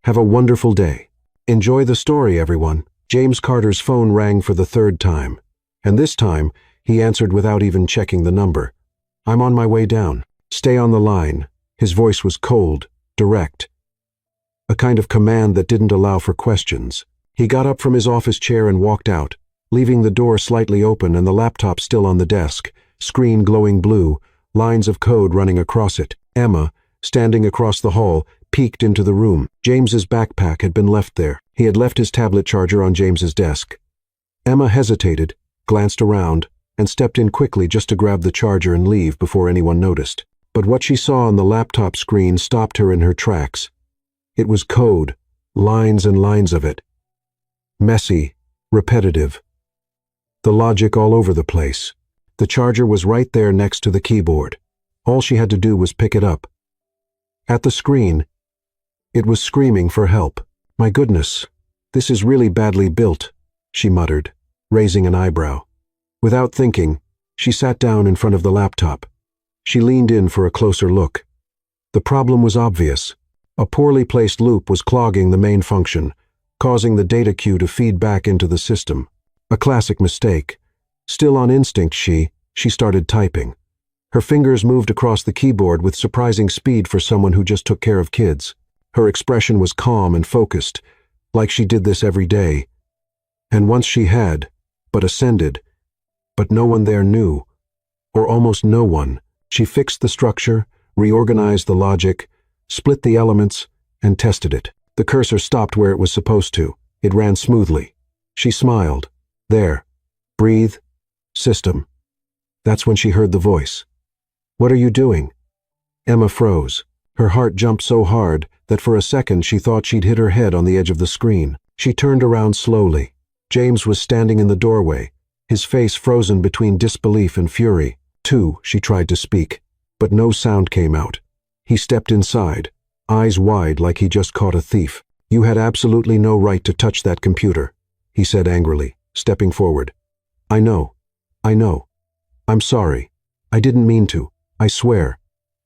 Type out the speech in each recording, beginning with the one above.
Have a wonderful day. Enjoy the story, everyone. James Carter's phone rang for the third time, and this time he answered without even checking the number. I'm on my way down. Stay on the line. His voice was cold, direct. A kind of command that didn't allow for questions. He got up from his office chair and walked out, leaving the door slightly open and the laptop still on the desk, screen glowing blue, lines of code running across it. Emma, standing across the hall, peeked into the room. James's backpack had been left there. He had left his tablet charger on James's desk. Emma hesitated, glanced around, and stepped in quickly just to grab the charger and leave before anyone noticed. But what she saw on the laptop screen stopped her in her tracks. It was code, lines and lines of it. Messy, repetitive. The logic all over the place. The charger was right there next to the keyboard. All she had to do was pick it up. At the screen, it was screaming for help. My goodness, this is really badly built, she muttered, raising an eyebrow. Without thinking, she sat down in front of the laptop. She leaned in for a closer look. The problem was obvious. A poorly placed loop was clogging the main function, causing the data queue to feed back into the system. A classic mistake. Still on instinct, she started typing. Her fingers moved across the keyboard with surprising speed for someone who just took care of kids. Her expression was calm and focused, like she did this every day. And once she had, but ascended, but no one there knew, or almost no one. She fixed the structure, reorganized the logic, split the elements, and tested it. The cursor stopped where it was supposed to. It ran smoothly. She smiled. There. Breathe. System. That's when she heard the voice. What are you doing? Emma froze. Her heart jumped so hard that for a second she thought she'd hit her head on the edge of the screen. She turned around slowly. James was standing in the doorway, his face frozen between disbelief and fury. Too, she tried to speak, but no sound came out. He stepped inside, eyes wide like he just caught a thief. You had absolutely no right to touch that computer, he said angrily, stepping forward. I know. I'm sorry. I didn't mean to. I swear.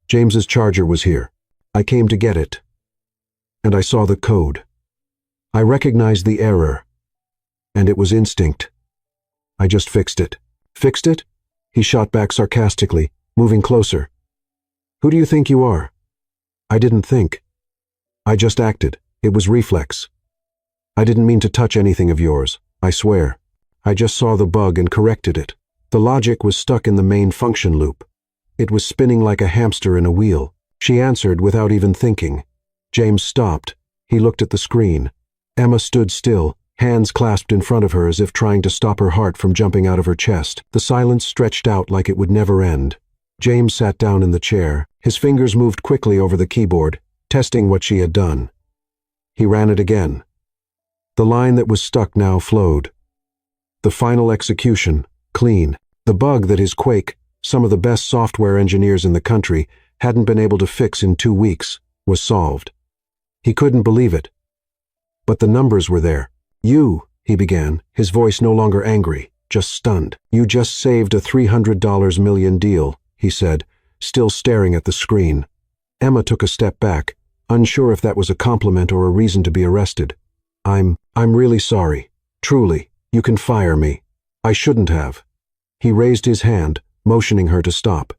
James's charger was here. I came to get it. And I saw the code. I recognized the error. And it was instinct. I just fixed it. Fixed it? He shot back sarcastically, moving closer. Who do you think you are? I didn't think. I just acted. It was reflex. I didn't mean to touch anything of yours, I swear. I just saw the bug and corrected it. The logic was stuck in the main function loop. It was spinning like a hamster in a wheel. She answered without even thinking. James stopped. He looked at the screen. Emma stood still, hands clasped in front of her as if trying to stop her heart from jumping out of her chest. The silence stretched out like it would never end. James sat down in the chair. His fingers moved quickly over the keyboard, testing what she had done. He ran it again. The line that was stuck now flowed. The final execution, clean. The bug that his Quake, some of the best software engineers in the country, hadn't been able to fix in 2 weeks, was solved. He couldn't believe it. But the numbers were there. You, he began, his voice no longer angry, just stunned. You just saved a $300 million deal, he said, still staring at the screen. Emma took a step back, unsure if that was a compliment or a reason to be arrested. I'm really sorry. Truly, you can fire me. I shouldn't have. He raised his hand, motioning her to stop.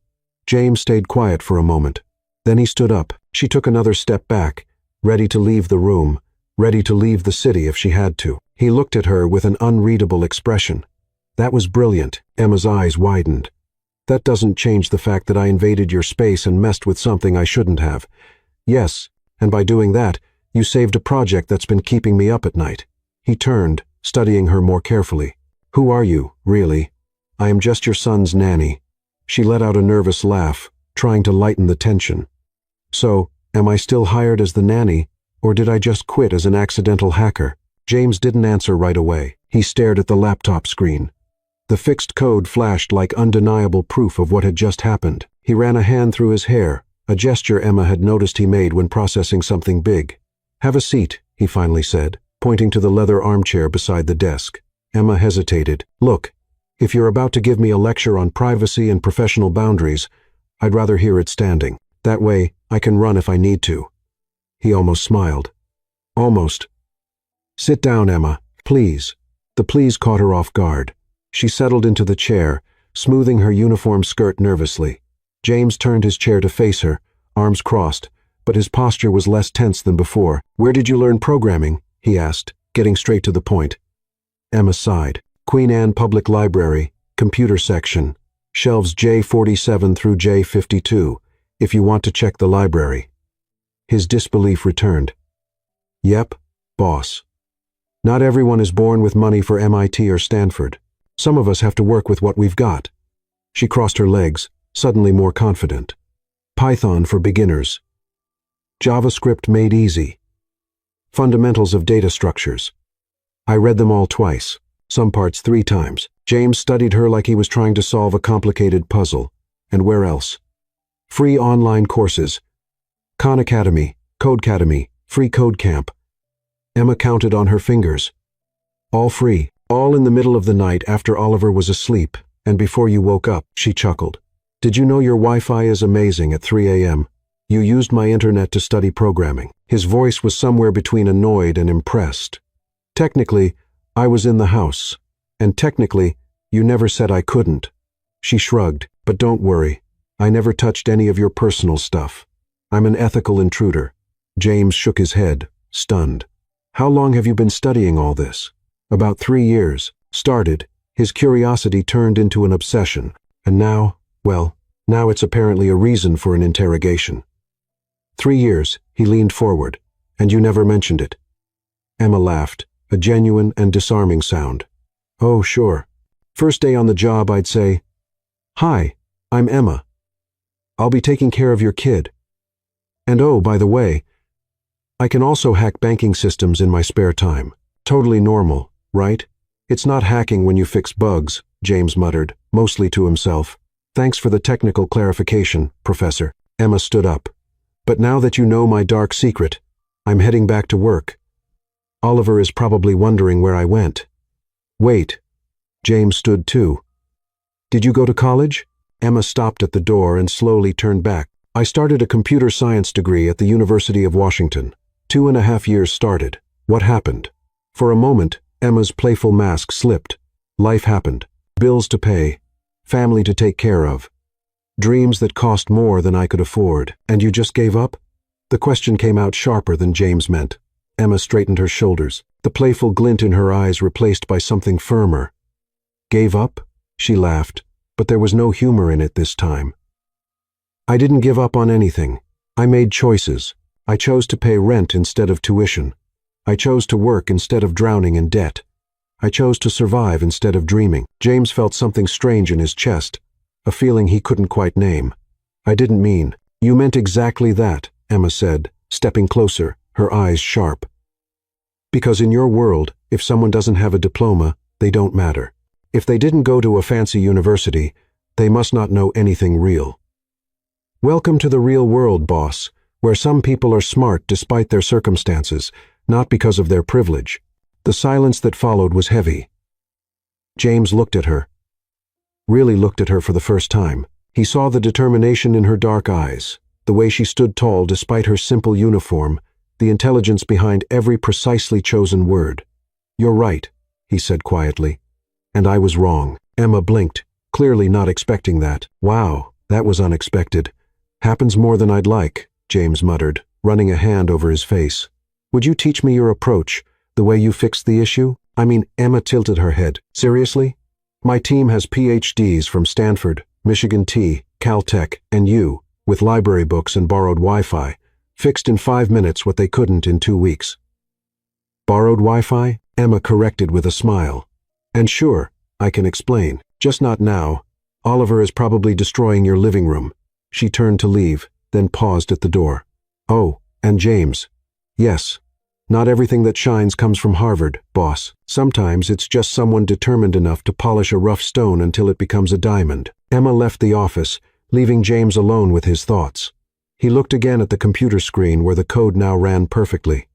James stayed quiet for a moment. Then he stood up. She took another step back, ready to leave the room, ready to leave the city if she had to. He looked at her with an unreadable expression. That was brilliant. Emma's eyes widened. That doesn't change the fact that I invaded your space and messed with something I shouldn't have. Yes, and by doing that, you saved a project that's been keeping me up at night. He turned, studying her more carefully. Who are you, really? I am just your son's nanny. She let out a nervous laugh, trying to lighten the tension. So, am I still hired as the nanny, or did I just quit as an accidental hacker? James didn't answer right away. He stared at the laptop screen. The fixed code flashed like undeniable proof of what had just happened. He ran a hand through his hair, a gesture Emma had noticed he made when processing something big. Have a seat, he finally said, pointing to the leather armchair beside the desk. Emma hesitated. Look, if you're about to give me a lecture on privacy and professional boundaries, I'd rather hear it standing. That way, I can run if I need to. He almost smiled. Almost. Sit down, Emma, please. The please caught her off guard. She settled into the chair, smoothing her uniform skirt nervously. James turned his chair to face her, arms crossed, but his posture was less tense than before. Where did you learn programming? He asked, getting straight to the point. Emma sighed. Queen Anne Public Library, computer section, shelves J47 through J52, if you want to check the library. His disbelief returned. Yep, boss. Not everyone is born with money for MIT or Stanford. Some of us have to work with what we've got. She crossed her legs, suddenly more confident. Python for beginners. JavaScript made easy. Fundamentals of data structures. I read them all twice, some parts 3 times. James studied her like he was trying to solve a complicated puzzle. And where else? Free online courses. Khan Academy, Codecademy, Free Code Camp. Emma counted on her fingers. All free, all in the middle of the night after Oliver was asleep, and before you woke up, she chuckled. Did you know your Wi-Fi is amazing at 3 a.m.? You used my internet to study programming. His voice was somewhere between annoyed and impressed. Technically, I was in the house, and technically, you never said I couldn't. She shrugged, but don't worry. I never touched any of your personal stuff. I'm an ethical intruder. James shook his head, stunned. How long have you been studying all this? About 3 years. Started, his curiosity turned into an obsession, and now, well, now it's apparently a reason for an interrogation. 3 years, he leaned forward, and you never mentioned it. Emma laughed, a genuine and disarming sound. Oh, sure. First day on the job, I'd say, Hi, I'm Emma. I'll be taking care of your kid. And oh, by the way, I can also hack banking systems in my spare time. Totally normal, right? It's not hacking when you fix bugs, James muttered, mostly to himself. Thanks for the technical clarification, Professor. Emma stood up. But now that you know my dark secret, I'm heading back to work. Oliver is probably wondering where I went. Wait. James stood too. Did you go to college? Emma stopped at the door and slowly turned back. I started a computer science degree at the University of Washington. 2.5 years started. What happened? For a moment, Emma's playful mask slipped. Life happened. Bills to pay. Family to take care of. Dreams that cost more than I could afford. And you just gave up? The question came out sharper than James meant. Emma straightened her shoulders, the playful glint in her eyes replaced by something firmer. Gave up? She laughed, but there was no humor in it this time. I didn't give up on anything. I made choices. I chose to pay rent instead of tuition. I chose to work instead of drowning in debt. I chose to survive instead of dreaming. James felt something strange in his chest, a feeling he couldn't quite name. I didn't mean. You meant exactly that, Emma said, stepping closer, her eyes sharp. Because in your world, if someone doesn't have a diploma, they don't matter. If they didn't go to a fancy university, they must not know anything real. Welcome to the real world, boss, where some people are smart despite their circumstances, not because of their privilege. The silence that followed was heavy. James looked at her. Really looked at her for the first time. He saw the determination in her dark eyes, the way she stood tall despite her simple uniform, the intelligence behind every precisely chosen word. You're right, he said quietly. And I was wrong. Emma blinked, clearly not expecting that. Wow, that was unexpected. Happens more than I'd like, James muttered, running a hand over his face. Would you teach me your approach, the way you fixed the issue? I mean, Emma tilted her head. Seriously? My team has PhDs from Stanford, Michigan T, Caltech, and you, with library books and borrowed Wi-Fi, fixed in 5 minutes what they couldn't in 2 weeks. Borrowed Wi-Fi? Emma corrected with a smile. And sure, I can explain. Just not now. Oliver is probably destroying your living room. She turned to leave, then paused at the door. Oh, and James. Yes. Not everything that shines comes from Harvard, boss. Sometimes it's just someone determined enough to polish a rough stone until it becomes a diamond. Emma left the office, leaving James alone with his thoughts. He looked again at the computer screen where the code now ran perfectly.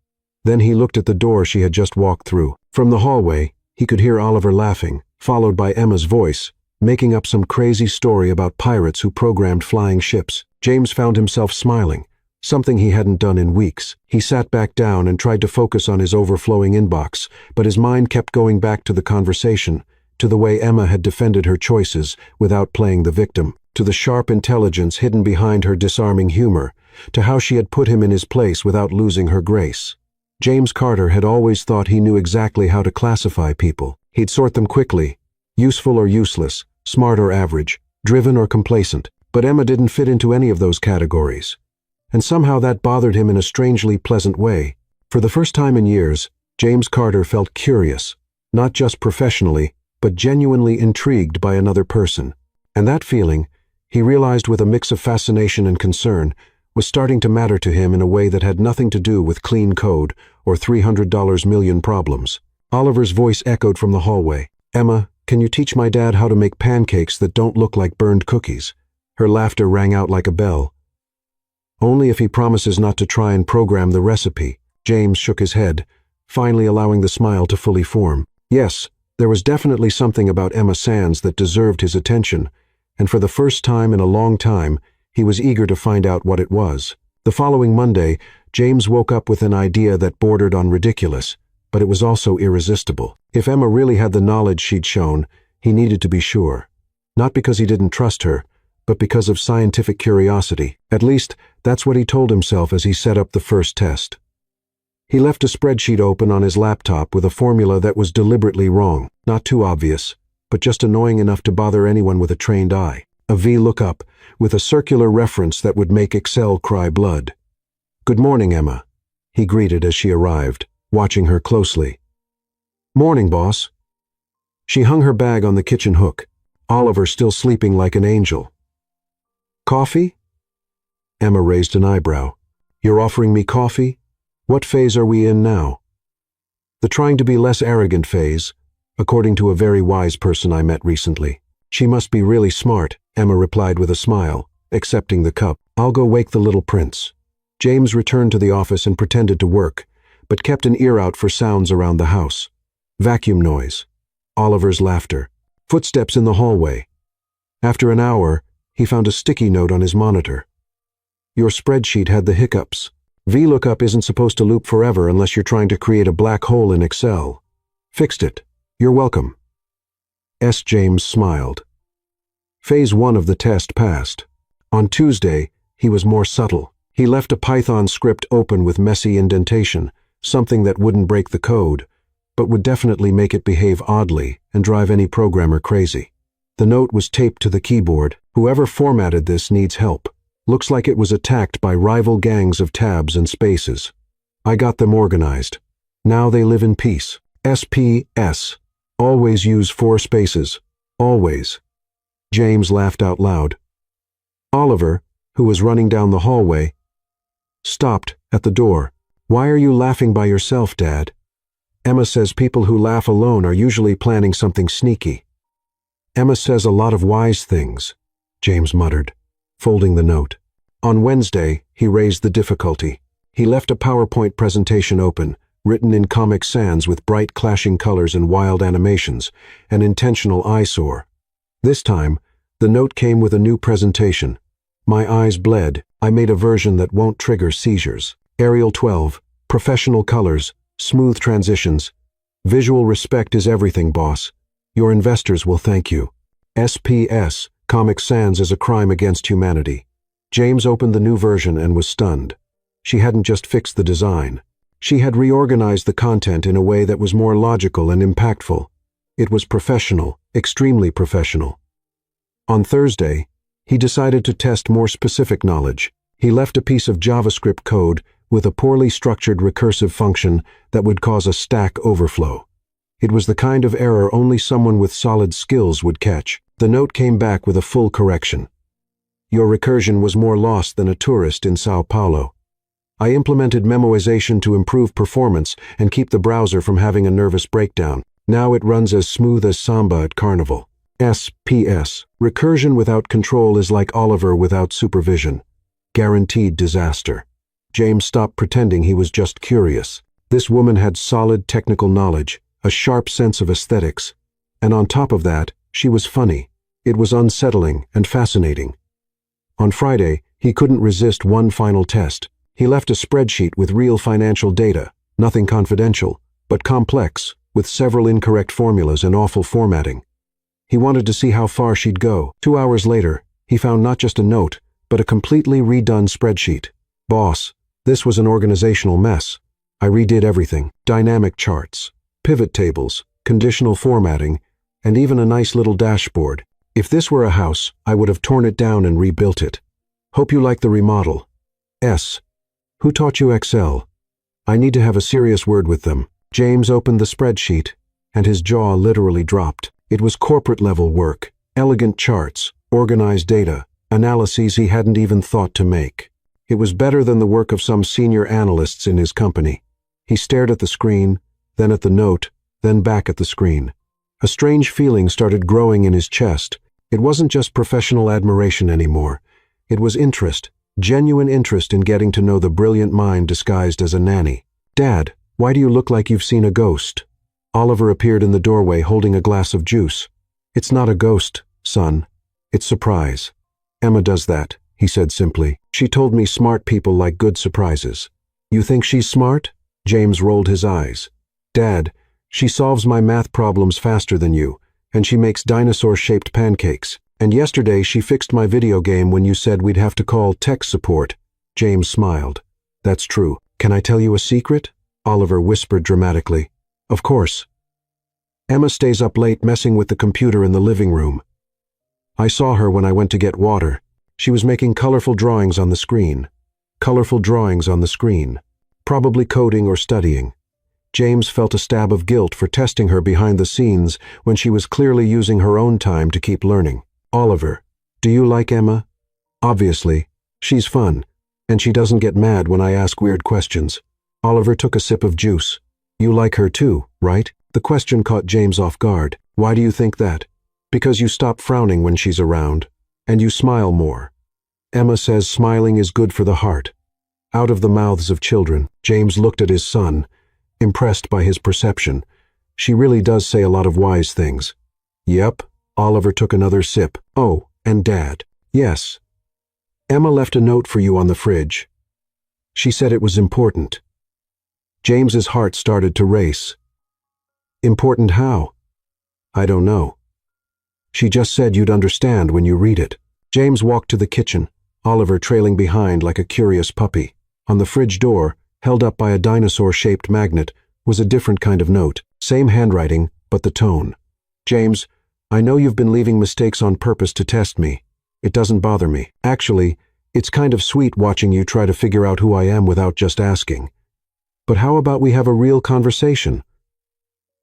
Then he looked at the door she had just walked through. From the hallway, he could hear Oliver laughing, followed by Emma's voice, making up some crazy story about pirates who programmed flying ships. James found himself smiling, something he hadn't done in weeks. He sat back down and tried to focus on his overflowing inbox, but his mind kept going back to the conversation, to the way Emma had defended her choices without playing the victim, to the sharp intelligence hidden behind her disarming humor, to how she had put him in his place without losing her grace. James Carter had always thought he knew exactly how to classify people. He'd sort them quickly, useful or useless, smart or average, driven or complacent. But Emma didn't fit into any of those categories. And somehow that bothered him in a strangely pleasant way. For the first time in years, James Carter felt curious, not just professionally, but genuinely intrigued by another person. And that feeling, he realized with a mix of fascination and concern, was starting to matter to him in a way that had nothing to do with clean code or $300 million problems. Oliver's voice echoed from the hallway. "Emma, can you teach my dad how to make pancakes that don't look like burned cookies?" Her laughter rang out like a bell. "Only if he promises not to try and program the recipe." James shook his head, finally allowing the smile to fully form. Yes, there was definitely something about Emma Sands that deserved his attention, and for the first time in a long time, he was eager to find out what it was. The following Monday, James woke up with an idea that bordered on ridiculous, but it was also irresistible. If Emma really had the knowledge she'd shown, he needed to be sure. Not because he didn't trust her, but because of scientific curiosity. At least, that's what he told himself as he set up the first test. He left a spreadsheet open on his laptop with a formula that was deliberately wrong, not too obvious, but just annoying enough to bother anyone with a trained eye. A VLOOKUP, with a circular reference that would make Excel cry blood. "Good morning, Emma," he greeted as she arrived, watching her closely. "Morning, boss." She hung her bag on the kitchen hook, Oliver still sleeping like an angel. "Coffee?" Emma raised an eyebrow. "You're offering me coffee? What phase are we in now?" "The trying to be less arrogant phase, according to a very wise person I met recently." "She must be really smart," Emma replied with a smile, accepting the cup. "I'll go wake the little prince." James returned to the office and pretended to work, but kept an ear out for sounds around the house. Vacuum noise, Oliver's laughter, footsteps in the hallway. After an hour, he found a sticky note on his monitor. "Your spreadsheet had the hiccups. VLOOKUP isn't supposed to loop forever unless you're trying to create a black hole in Excel. Fixed it. You're welcome." James smiled. Phase 1 of the test passed. On Tuesday, he was more subtle. He left a Python script open with messy indentation, something that wouldn't break the code, but would definitely make it behave oddly and drive any programmer crazy. The note was taped to the keyboard. "Whoever formatted this needs help. Looks like it was attacked by rival gangs of tabs and spaces. I got them organized. Now they live in peace. SPS. Always use 4 spaces. Always." James laughed out loud. Oliver, who was running down the hallway, stopped at the door. "Why are you laughing by yourself, Dad?" "Emma says people who laugh alone are usually planning something sneaky." "Emma says a lot of wise things," James muttered, folding the note. On Wednesday, he raised the difficulty. He left a PowerPoint presentation open, written in Comic Sans with bright clashing colors and wild animations, an intentional eyesore. This time, the note came with a new presentation. "My eyes bled. I made a version that won't trigger seizures. Arial 12, professional colors, smooth transitions. Visual respect is everything, boss. Your investors will thank you. SPS, Comic Sans is a crime against humanity." James opened the new version and was stunned. She hadn't just fixed the design. She had reorganized the content in a way that was more logical and impactful. It was professional, extremely professional. On Thursday, he decided to test more specific knowledge. He left a piece of JavaScript code with a poorly structured recursive function that would cause a stack overflow. It was the kind of error only someone with solid skills would catch. The note came back with a full correction. "Your recursion was more lost than a tourist in Sao Paulo. I implemented memoization to improve performance and keep the browser from having a nervous breakdown. Now it runs as smooth as samba at Carnival." SPS. Recursion without control is like Oliver without supervision. Guaranteed disaster. James stopped pretending he was just curious. This woman had solid technical knowledge, a sharp sense of aesthetics, and on top of that, she was funny. It was unsettling and fascinating. On Friday, he couldn't resist one final test. He left a spreadsheet with real financial data, nothing confidential, but complex, with several incorrect formulas and awful formatting. He wanted to see how far she'd go. 2 hours later, he found not just a note, but a completely redone spreadsheet. "Boss, this was an organizational mess. I redid everything. Dynamic charts, pivot tables, conditional formatting, and even a nice little dashboard. If this were a house, I would have torn it down and rebuilt it. Hope you like the remodel. S. Who taught you Excel? I need to have a serious word with them." James opened the spreadsheet, and his jaw literally dropped. It was corporate-level work, elegant charts, organized data, analyses he hadn't even thought to make. It was better than the work of some senior analysts in his company. He stared at the screen, then at the note, then back at the screen. A strange feeling started growing in his chest. It wasn't just professional admiration anymore. It was interest, genuine interest in getting to know the brilliant mind disguised as a nanny. "Dad, why do you look like you've seen a ghost?" Oliver appeared in the doorway holding a glass of juice. "It's not a ghost, son. It's surprise. Emma does that," he said simply. "She told me smart people like good surprises." "You think she's smart?" James rolled his eyes. "Dad, she solves my math problems faster than you, and she makes dinosaur-shaped pancakes. And yesterday she fixed my video game when you said we'd have to call tech support." James smiled. "That's true. Can I tell you a secret?" Oliver whispered dramatically. "Of course. Emma stays up late messing with the computer in the living room. I saw her when I went to get water. She was making colorful drawings on the screen. Colorful drawings on the screen. Probably coding or studying." James felt a stab of guilt for testing her behind the scenes when she was clearly using her own time to keep learning. "Oliver, do you like Emma?" "Obviously. She's fun, and she doesn't get mad when I ask weird questions." Oliver took a sip of juice. "You like her too, right?" The question caught James off guard. "Why do you think that?" "Because you stop frowning when she's around, and you smile more. Emma says smiling is good for the heart." Out of the mouths of children, James looked at his son, impressed by his perception. "She really does say a lot of wise things." "Yep." Oliver took another sip. "Oh, and Dad." "Yes. Emma left a note for you on the fridge. She said it was important." James's heart started to race. "Important how?" "I don't know. She just said you'd understand when you read it." James walked to the kitchen, Oliver trailing behind like a curious puppy. On the fridge door, held up by a dinosaur-shaped magnet, was a different kind of note. Same handwriting, but the tone. "James, I know you've been leaving mistakes on purpose to test me. It doesn't bother me. Actually, it's kind of sweet watching you try to figure out who I am without just asking. But how about we have a real conversation?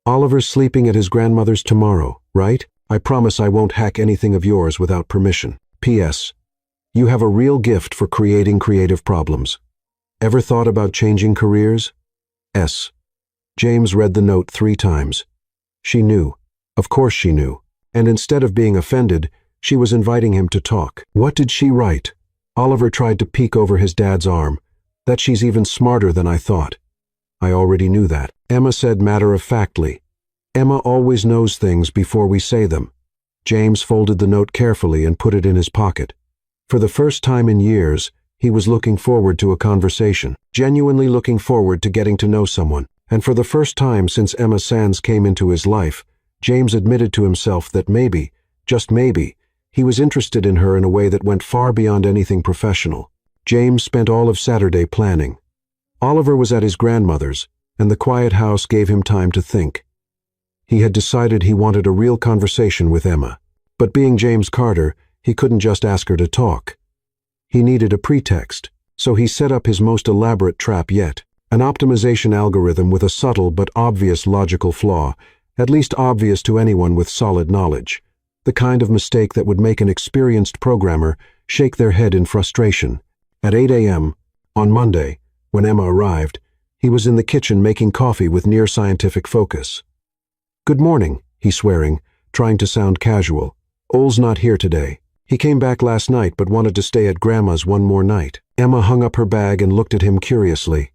Oliver's sleeping at his grandmother's tomorrow, right? I promise I won't hack anything of yours without permission. P.S. You have a real gift for creating creative problems. Ever thought about changing careers? S." James read the note 3 times. She knew. Of course she knew. And instead of being offended, she was inviting him to talk. What did she write? Oliver tried to peek over his dad's arm. "That she's even smarter than I thought." "I already knew that." Emma said matter-of-factly. "Emma always knows things before we say them." James folded the note carefully and put it in his pocket. For the first time in years, he was looking forward to a conversation, genuinely looking forward to getting to know someone. And for the first time since Emma Sands came into his life, James admitted to himself that maybe, just maybe, he was interested in her in a way that went far beyond anything professional. James spent all of Saturday planning. Oliver was at his grandmother's, and the quiet house gave him time to think. He had decided he wanted a real conversation with Emma. But being James Carter, he couldn't just ask her to talk. He needed a pretext, so he set up his most elaborate trap yet, an optimization algorithm with a subtle but obvious logical flaw, at least obvious to anyone with solid knowledge, the kind of mistake that would make an experienced programmer shake their head in frustration. At 8 a.m., on Monday, when Emma arrived, he was in the kitchen making coffee with near-scientific focus. "Good morning," he swearing, trying to sound casual. "Ol's not here today. He came back last night but wanted to stay at Grandma's one more night." Emma hung up her bag and looked at him curiously.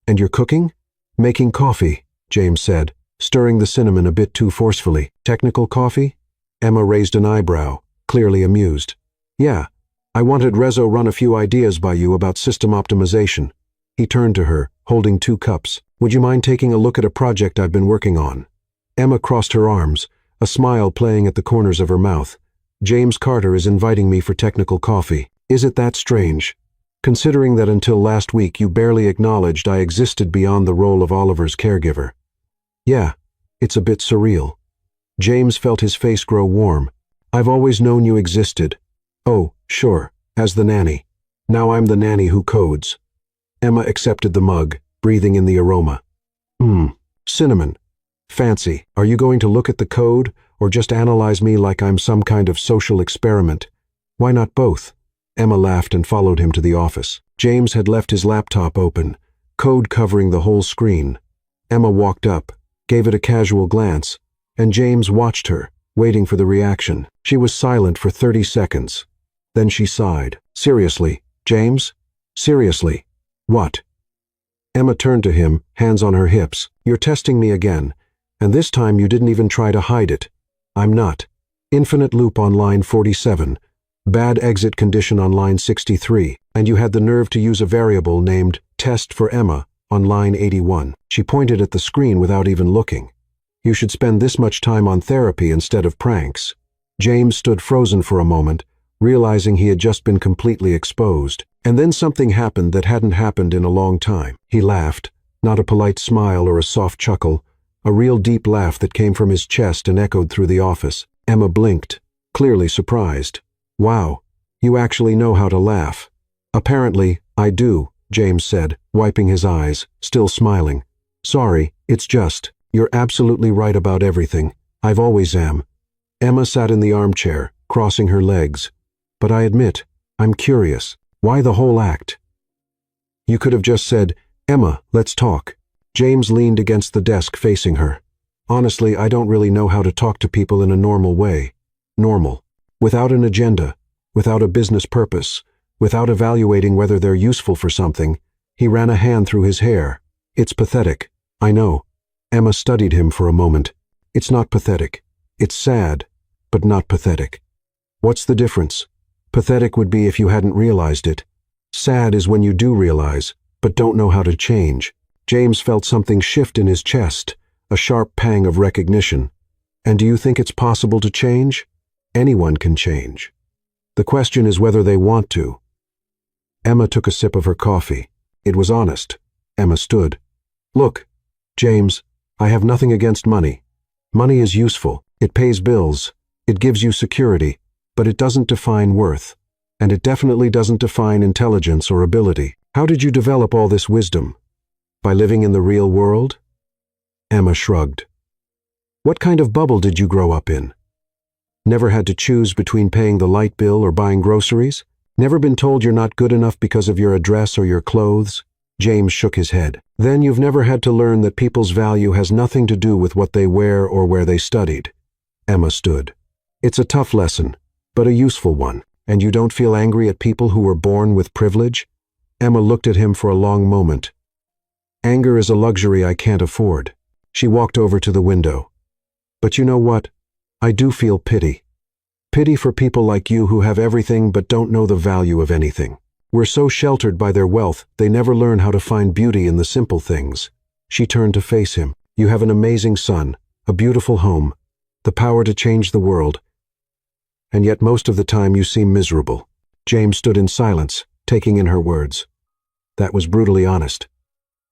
"And you're cooking?" "Making coffee," James said, stirring the cinnamon a bit too forcefully. "Technical coffee?" Emma raised an eyebrow, clearly amused. "Yeah, I wanted Rezo run a few ideas by you about system optimization. He turned to her, holding 2 cups. Would you mind taking a look at a project I've been working on? Emma crossed her arms, a smile playing at the corners of her mouth. James Carter is inviting me for technical coffee. Is it that strange? Considering that until last week you barely acknowledged I existed beyond the role of Oliver's caregiver. Yeah, it's a bit surreal. James felt his face grow warm. I've always known you existed. Oh, sure, as the nanny. Now I'm the nanny who codes. Emma accepted the mug, breathing in the aroma. Cinnamon. Fancy. Are you going to look at the code, or just analyze me like I'm some kind of social experiment? Why not both? Emma laughed and followed him to the office. James had left his laptop open, code covering the whole screen. Emma walked up, gave it a casual glance, and James watched her, waiting for the reaction. She was silent for 30 seconds. Then she sighed. Seriously, James? Seriously? What? Emma turned to him, hands on her hips. You're testing me again, and this time you didn't even try to hide it. I'm not. Infinite loop on line 47. Bad exit condition on line 63, and you had the nerve to use a variable named test for Emma on line 81. She pointed at the screen without even looking. You should spend this much time on therapy instead of pranks. James stood frozen for a moment, realizing he had just been completely exposed. And then something happened that hadn't happened in a long time. He laughed, not a polite smile or a soft chuckle, a real deep laugh that came from his chest and echoed through the office. Emma blinked, clearly surprised. Wow, you actually know how to laugh. Apparently, I do, James said, wiping his eyes, still smiling. Sorry, it's just, you're absolutely right about everything. I've always am. Emma sat in the armchair, crossing her legs. But I admit, I'm curious. Why the whole act? You could have just said, Emma, let's talk. James leaned against the desk facing her. Honestly, I don't really know how to talk to people in a normal way. Normal. Without an agenda, without a business purpose, without evaluating whether they're useful for something. He ran a hand through his hair. It's pathetic. I know. Emma studied him for a moment. It's not pathetic. It's sad, but not pathetic. What's the difference? Pathetic would be if you hadn't realized it. Sad is when you do realize, but don't know how to change. James felt something shift in his chest, a sharp pang of recognition. And do you think it's possible to change? Anyone can change. The question is whether they want to. Emma took a sip of her coffee. It was honest. Emma stood. Look, James, I have nothing against money. Money is useful. It pays bills. It gives you security. But it doesn't define worth, and it definitely doesn't define intelligence or ability. How did you develop all this wisdom? By living in the real world? Emma shrugged. What kind of bubble did you grow up in? Never had to choose between paying the light bill or buying groceries? Never been told you're not good enough because of your address or your clothes? James shook his head. Then you've never had to learn that people's value has nothing to do with what they wear or where they studied. Emma stood. It's a tough lesson, but a useful one. And you don't feel angry at people who were born with privilege? Emma looked at him for a long moment. Anger is a luxury I can't afford. She walked over to the window. But you know what? I do feel pity. Pity for people like you who have everything but don't know the value of anything. We're so sheltered by their wealth, they never learn how to find beauty in the simple things. She turned to face him. You have an amazing son, a beautiful home, the power to change the world. And yet most of the time you seem miserable. James stood in silence, taking in her words. That was brutally honest.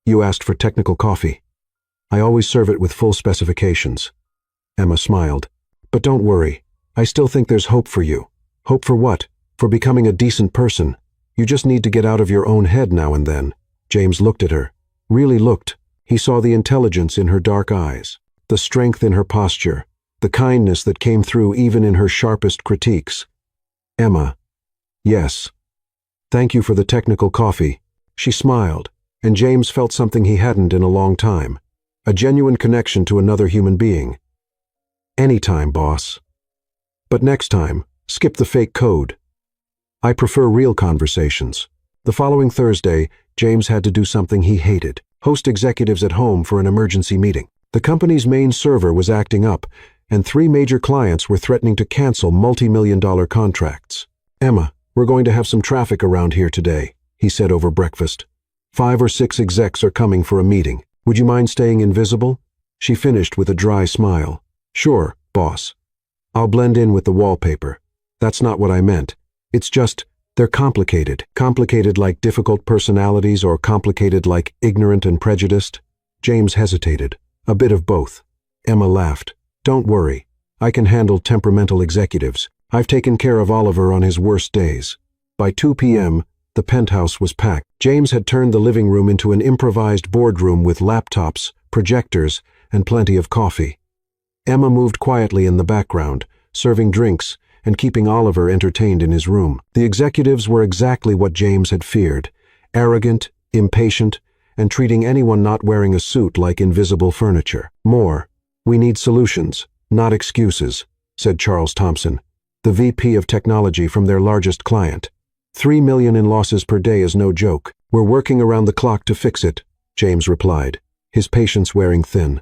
You asked for technical coffee. I always serve it with full specifications. Emma smiled. But don't worry. I still think there's hope for you. Hope for what? For becoming a decent person. You just need to get out of your own head now and then. James looked at her. Really looked. He saw the intelligence in her dark eyes, the strength in her posture, the kindness that came through even in her sharpest critiques. Emma. Yes. Thank you for the technical coffee. She smiled, and James felt something he hadn't in a long time. A genuine connection to another human being. Anytime, boss. But next time, skip the fake code. I prefer real conversations. The following Thursday, James had to do something he hated. Host executives at home for an emergency meeting. The company's main server was acting up, and 3 major clients were threatening to cancel multi-million-dollar contracts. Emma, we're going to have some traffic around here today, he said over breakfast. 5 or 6 execs are coming for a meeting. Would you mind staying invisible? She finished with a dry smile. Sure, boss. I'll blend in with the wallpaper. That's not what I meant. It's just, they're complicated. Complicated like difficult personalities or complicated like ignorant and prejudiced? James hesitated. A bit of both. Emma laughed. Don't worry. I can handle temperamental executives. I've taken care of Oliver on his worst days. By 2 p.m., the penthouse was packed. James had turned the living room into an improvised boardroom with laptops, projectors, and plenty of coffee. Emma moved quietly in the background, serving drinks and keeping Oliver entertained in his room. The executives were exactly what James had feared: arrogant, impatient, and treating anyone not wearing a suit like invisible furniture. More. We need solutions, not excuses, said Charles Thompson, the VP of technology from their largest client. 3 million in losses per day is no joke. We're working around the clock to fix it, James replied, his patience wearing thin.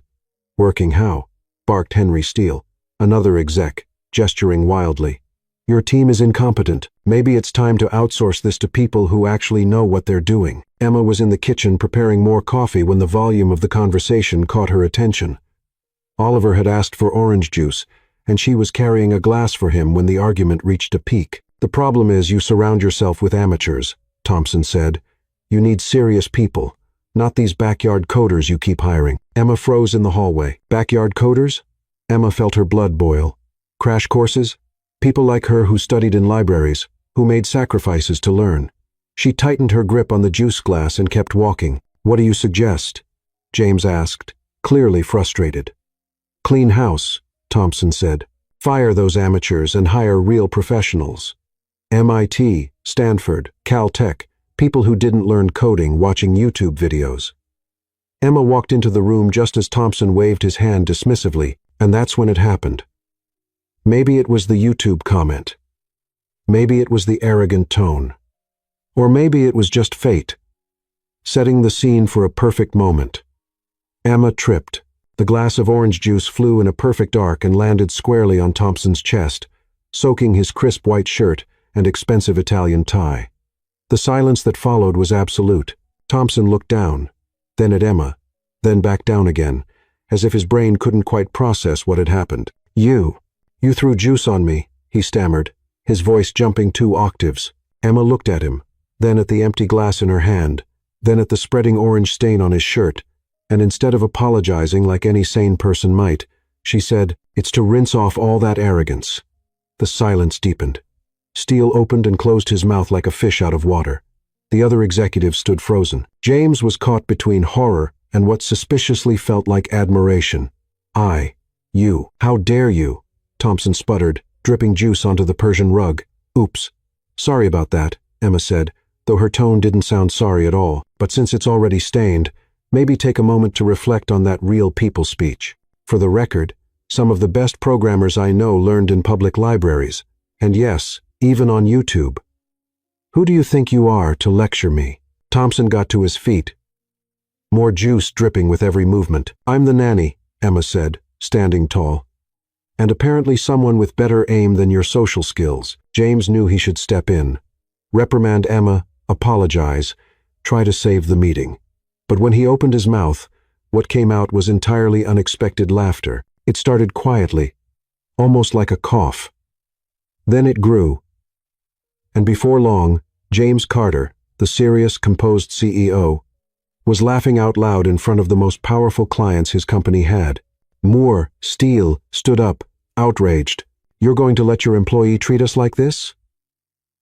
Working how? Barked Henry Steele, another exec, gesturing wildly. Your team is incompetent. Maybe it's time to outsource this to people who actually know what they're doing. Emma was in the kitchen preparing more coffee when the volume of the conversation caught her attention. Oliver had asked for orange juice, and she was carrying a glass for him when the argument reached a peak. The problem is you surround yourself with amateurs, Thompson said. You need serious people, not these backyard coders you keep hiring. Emma froze in the hallway. Backyard coders? Emma felt her blood boil. Crash courses? People like her who studied in libraries, who made sacrifices to learn. She tightened her grip on the juice glass and kept walking. What do you suggest? James asked, clearly frustrated. Clean house, Thompson said. Fire those amateurs and hire real professionals. MIT, Stanford, Caltech, people who didn't learn coding watching YouTube videos. Emma walked into the room just as Thompson waved his hand dismissively, and that's when it happened. Maybe it was the YouTube comment. Maybe it was the arrogant tone. Or maybe it was just fate, setting the scene for a perfect moment. Emma tripped. The glass of orange juice flew in a perfect arc and landed squarely on Thompson's chest, soaking his crisp white shirt and expensive Italian tie. The silence that followed was absolute. Thompson looked down, then at Emma, then back down again, as if his brain couldn't quite process what had happened. You threw juice on me, he stammered, his voice jumping 2 octaves. Emma looked at him, then at the empty glass in her hand, then at the spreading orange stain on his shirt, and instead of apologizing like any sane person might, she said, "It's to rinse off all that arrogance." The silence deepened. Steele opened and closed his mouth like a fish out of water. The other executives stood frozen. James was caught between horror and what suspiciously felt like admiration. You, how dare you? Thompson sputtered, dripping juice onto the Persian rug. Oops. Sorry about that, Emma said, though her tone didn't sound sorry at all. But since it's already stained, maybe take a moment to reflect on that real people speech. For the record, some of the best programmers I know learned in public libraries. And yes, even on YouTube. Who do you think you are to lecture me? Thompson got to his feet, more juice dripping with every movement. I'm the nanny, Emma said, standing tall. And apparently someone with better aim than your social skills. James knew he should step in. Reprimand Emma, apologize, try to save the meeting. But when he opened his mouth, what came out was entirely unexpected laughter. It started quietly, almost like a cough. Then it grew. And before long, James Carter, the serious, composed CEO, was laughing out loud in front of the most powerful clients his company had. Moore, Steele, stood up, outraged. You're going to let your employee treat us like this?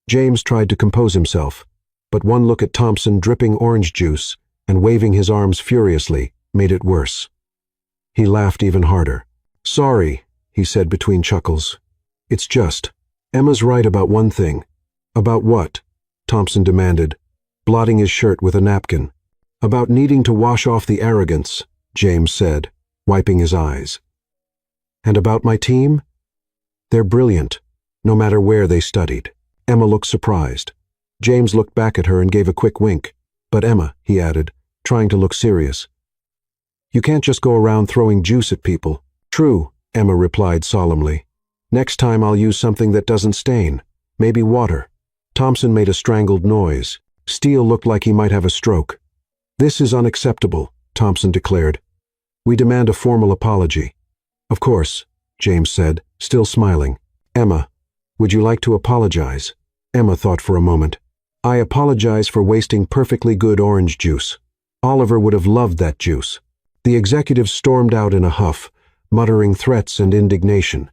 James tried to compose himself, but one look at Thompson dripping orange juice and waving his arms furiously made it worse. He laughed even harder. Sorry, he said between chuckles. It's just, Emma's right about one thing. About what? Thompson demanded, blotting his shirt with a napkin. About needing to wash off the arrogance, James said, wiping his eyes. And about my team? They're brilliant, no matter where they studied. Emma looked surprised. James looked back at her and gave a quick wink. But Emma, he added, trying to look serious. You can't just go around throwing juice at people. True, Emma replied solemnly. Next time I'll use something that doesn't stain. Maybe water. Thompson made a strangled noise. Steele looked like he might have a stroke. "This is unacceptable," Thompson declared. "We demand a formal apology." "Of course," James said, still smiling. "Emma, would you like to apologize?" Emma thought for a moment. "I apologize for wasting perfectly good orange juice. Oliver would have loved that juice." The executives stormed out in a huff, muttering threats and indignation.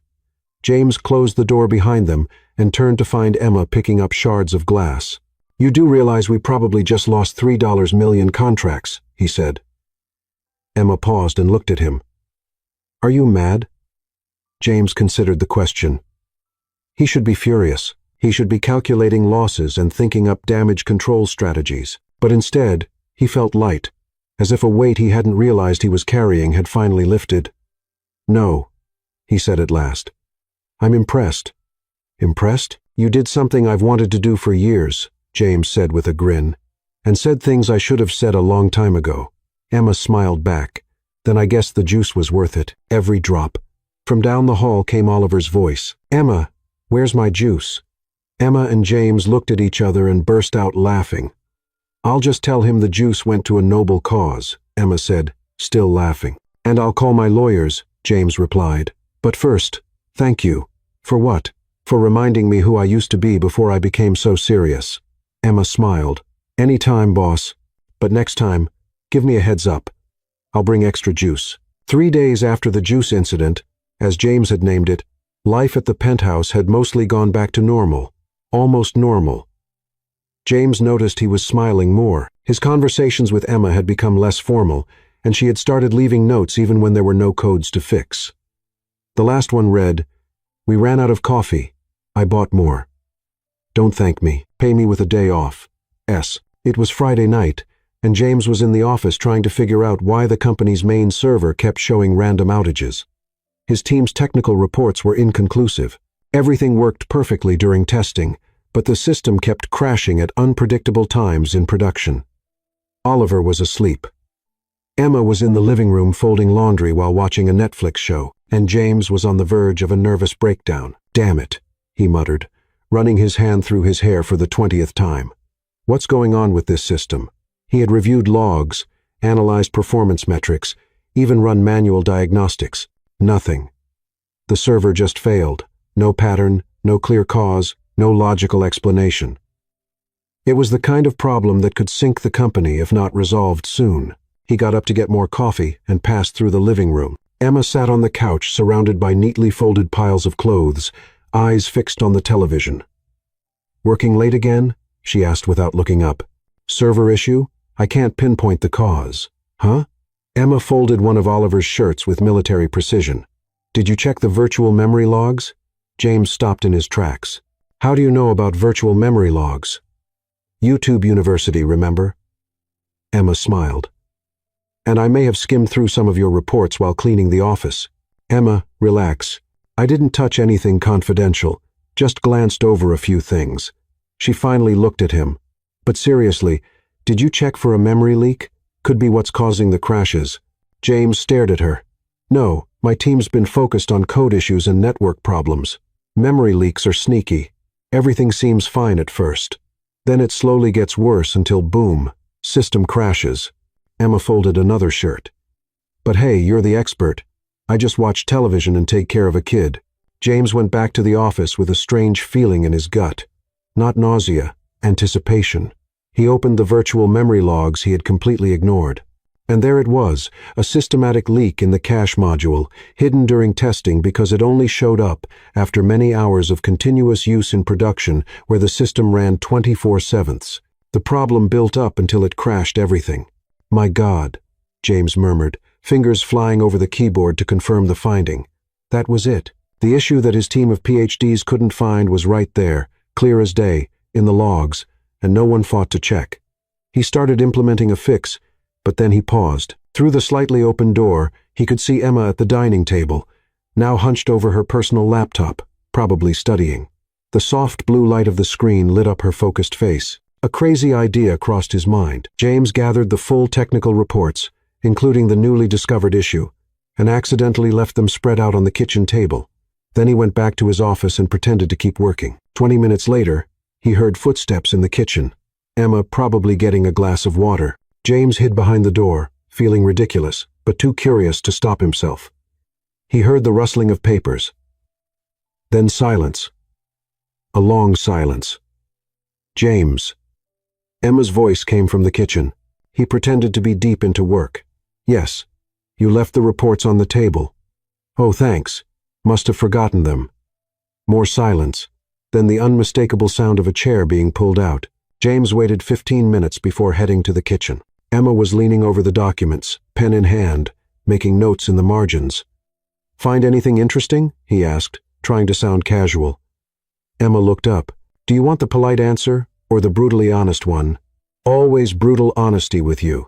James closed the door behind them and turned to find Emma picking up shards of glass. "You do realize we probably just lost $3 million contracts," he said. Emma paused and looked at him. "Are you mad?" James considered the question. He should be furious. He should be calculating losses and thinking up damage control strategies. But instead, he felt light, as if a weight he hadn't realized he was carrying had finally lifted. "No," he said at last. "I'm impressed." "Impressed? You did something I've wanted to do for years," James said with a grin, "and said things I should have said a long time ago." Emma smiled back. "Then I guess the juice was worth it, every drop." From down the hall came Oliver's voice. "Emma, where's my juice?" Emma and James looked at each other and burst out laughing. "I'll just tell him the juice went to a noble cause," Emma said, still laughing. "And I'll call my lawyers," James replied. "But first, thank you." "For what?" "For reminding me who I used to be before I became so serious." Emma smiled. "Any time, boss. But next time, give me a heads up. I'll bring extra juice." 3 days after the juice incident, as James had named it, life at the penthouse had mostly gone back to normal. Almost normal. James noticed he was smiling more. His conversations with Emma had become less formal, and she had started leaving notes even when there were no codes to fix. The last one read, "We ran out of coffee. I bought more. Don't thank me. Pay me with a day off. S." It was Friday night, and James was in the office trying to figure out why the company's main server kept showing random outages. His team's technical reports were inconclusive. Everything worked perfectly during testing, but the system kept crashing at unpredictable times in production. Oliver was asleep. Emma was in the living room folding laundry while watching a Netflix show, and James was on the verge of a nervous breakdown. "Damn it," he muttered, running his hand through his hair for the 20th time. What's going on with this system? He had reviewed logs, analyzed performance metrics, even run manual diagnostics. Nothing. The server just failed. No pattern, no clear cause, no logical explanation. It was the kind of problem that could sink the company if not resolved soon. He got up to get more coffee and passed through the living room. Emma sat on the couch surrounded by neatly folded piles of clothes, eyes fixed on the television. "Working late again?" she asked without looking up. "Server issue? I can't pinpoint the cause." "Huh?" Emma folded one of Oliver's shirts with military precision. "Did you check the virtual memory logs?" James stopped in his tracks. "How do you know about virtual memory logs?" "YouTube University, remember?" Emma smiled. "And I may have skimmed through some of your reports while cleaning the office." "Emma, relax. I didn't touch anything confidential, just glanced over a few things." She finally looked at him. "But seriously, did you check for a memory leak? Could be what's causing the crashes." James stared at her. "No, my team's been focused on code issues and network problems. Memory leaks are sneaky. Everything seems fine at first. Then it slowly gets worse until boom, system crashes." Emma folded another shirt. "But hey, you're the expert. I just watch television and take care of a kid." James went back to the office with a strange feeling in his gut. Not nausea, anticipation. He opened the virtual memory logs he had completely ignored. And there it was, a systematic leak in the cache module, hidden during testing because it only showed up after many hours of continuous use in production where the system ran 24/7. The problem built up until it crashed everything. "My God," James murmured, fingers flying over the keyboard to confirm the finding. That was it. The issue that his team of PhDs couldn't find was right there, clear as day, in the logs, and no one fought to check. He started implementing a fix, but then he paused. Through the slightly open door, he could see Emma at the dining table, now hunched over her personal laptop, probably studying. The soft blue light of the screen lit up her focused face. A crazy idea crossed his mind. James gathered the full technical reports, including the newly discovered issue, and accidentally left them spread out on the kitchen table. Then he went back to his office and pretended to keep working. 20 minutes later, he heard footsteps in the kitchen. Emma probably getting a glass of water. James hid behind the door, feeling ridiculous, but too curious to stop himself. He heard the rustling of papers. Then silence. A long silence. James. Emma's voice came from the kitchen. He pretended to be deep into work. Yes. You left the reports on the table. Oh, thanks. Must have forgotten them. More silence. Then the unmistakable sound of a chair being pulled out. James waited 15 minutes before heading to the kitchen. Emma was leaning over the documents, pen in hand, making notes in the margins. Find anything interesting? He asked, trying to sound casual. Emma looked up. Do you want the polite answer, or the brutally honest one? Always brutal honesty with you.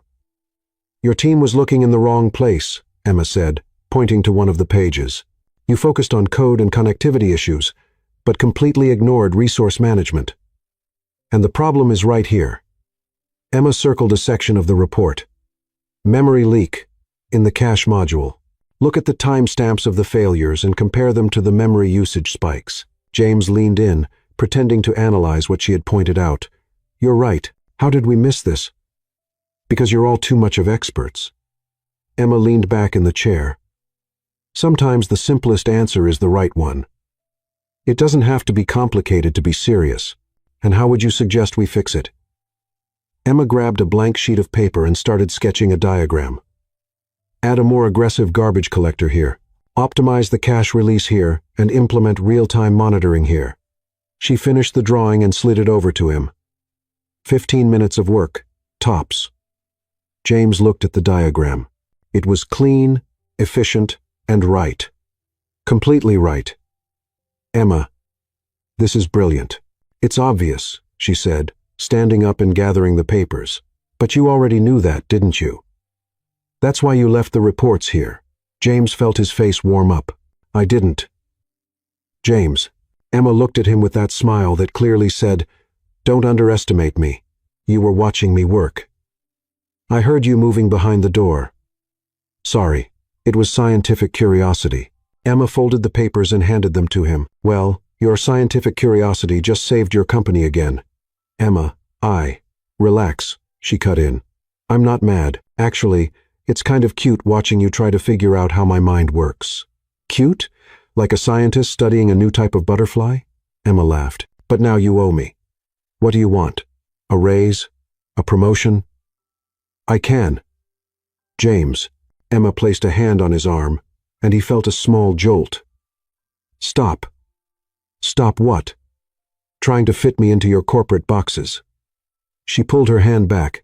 Your team was looking in the wrong place, Emma said, pointing to one of the pages. You focused on code and connectivity issues, but completely ignored resource management. And the problem is right here. Emma circled a section of the report. Memory leak, in the cache module. Look at the timestamps of the failures and compare them to the memory usage spikes. James leaned in, pretending to analyze what she had pointed out. You're right. How did we miss this? Because you're all too much of experts. Emma leaned back in the chair. Sometimes the simplest answer is the right one. It doesn't have to be complicated to be serious. And how would you suggest we fix it? Emma grabbed a blank sheet of paper and started sketching a diagram. Add a more aggressive garbage collector here. Optimize the cache release here and implement real-time monitoring here. She finished the drawing and slid it over to him. 15 minutes of work, tops. James looked at the diagram. It was clean, efficient, and right. Completely right. Emma, this is brilliant. It's obvious, she said, standing up and gathering the papers. But you already knew that, didn't you? That's why you left the reports here. James felt his face warm up. I didn't. James. Emma looked at him with that smile that clearly said, don't underestimate me. You were watching me work. I heard you moving behind the door. Sorry. It was scientific curiosity. Emma folded the papers and handed them to him. Well, your scientific curiosity just saved your company again. Emma, relax, she cut in. I'm not mad. Actually, it's kind of cute watching you try to figure out how my mind works. Cute? Like a scientist studying a new type of butterfly? Emma laughed. But now you owe me. What do you want? A raise? A promotion? I can. James. Emma placed a hand on his arm, and he felt a small jolt. Stop. Stop what? Trying to fit me into your corporate boxes. She pulled her hand back.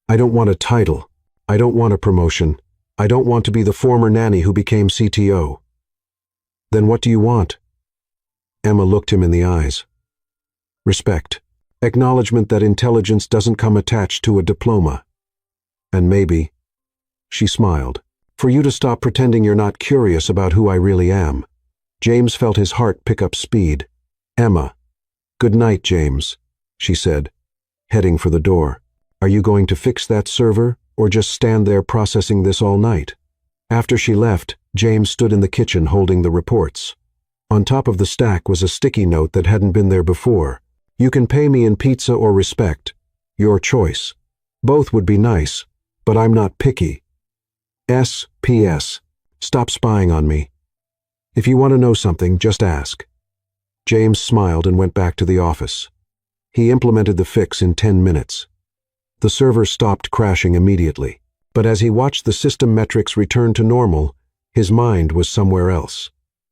I don't want a title. I don't want a promotion. I don't want to be the former nanny who became CTO. Then what do you want? Emma looked him in the eyes. Respect. Acknowledgement that intelligence doesn't come attached to a diploma. And maybe, she smiled, for you to stop pretending you're not curious about who I really am. James felt his heart pick up speed. Emma. Good night, James, she said, heading for the door. Are you going to fix that server, or just stand there processing this all night? After she left, James stood in the kitchen holding the reports. On top of the stack was a sticky note that hadn't been there before. You can pay me in pizza or respect. Your choice. Both would be nice, but I'm not picky. S.P.S. Stop spying on me. If you want to know something, just ask. James smiled and went back to the office. He implemented the fix in 10 minutes. The server stopped crashing immediately, but as he watched the system metrics return to normal, his mind was somewhere else.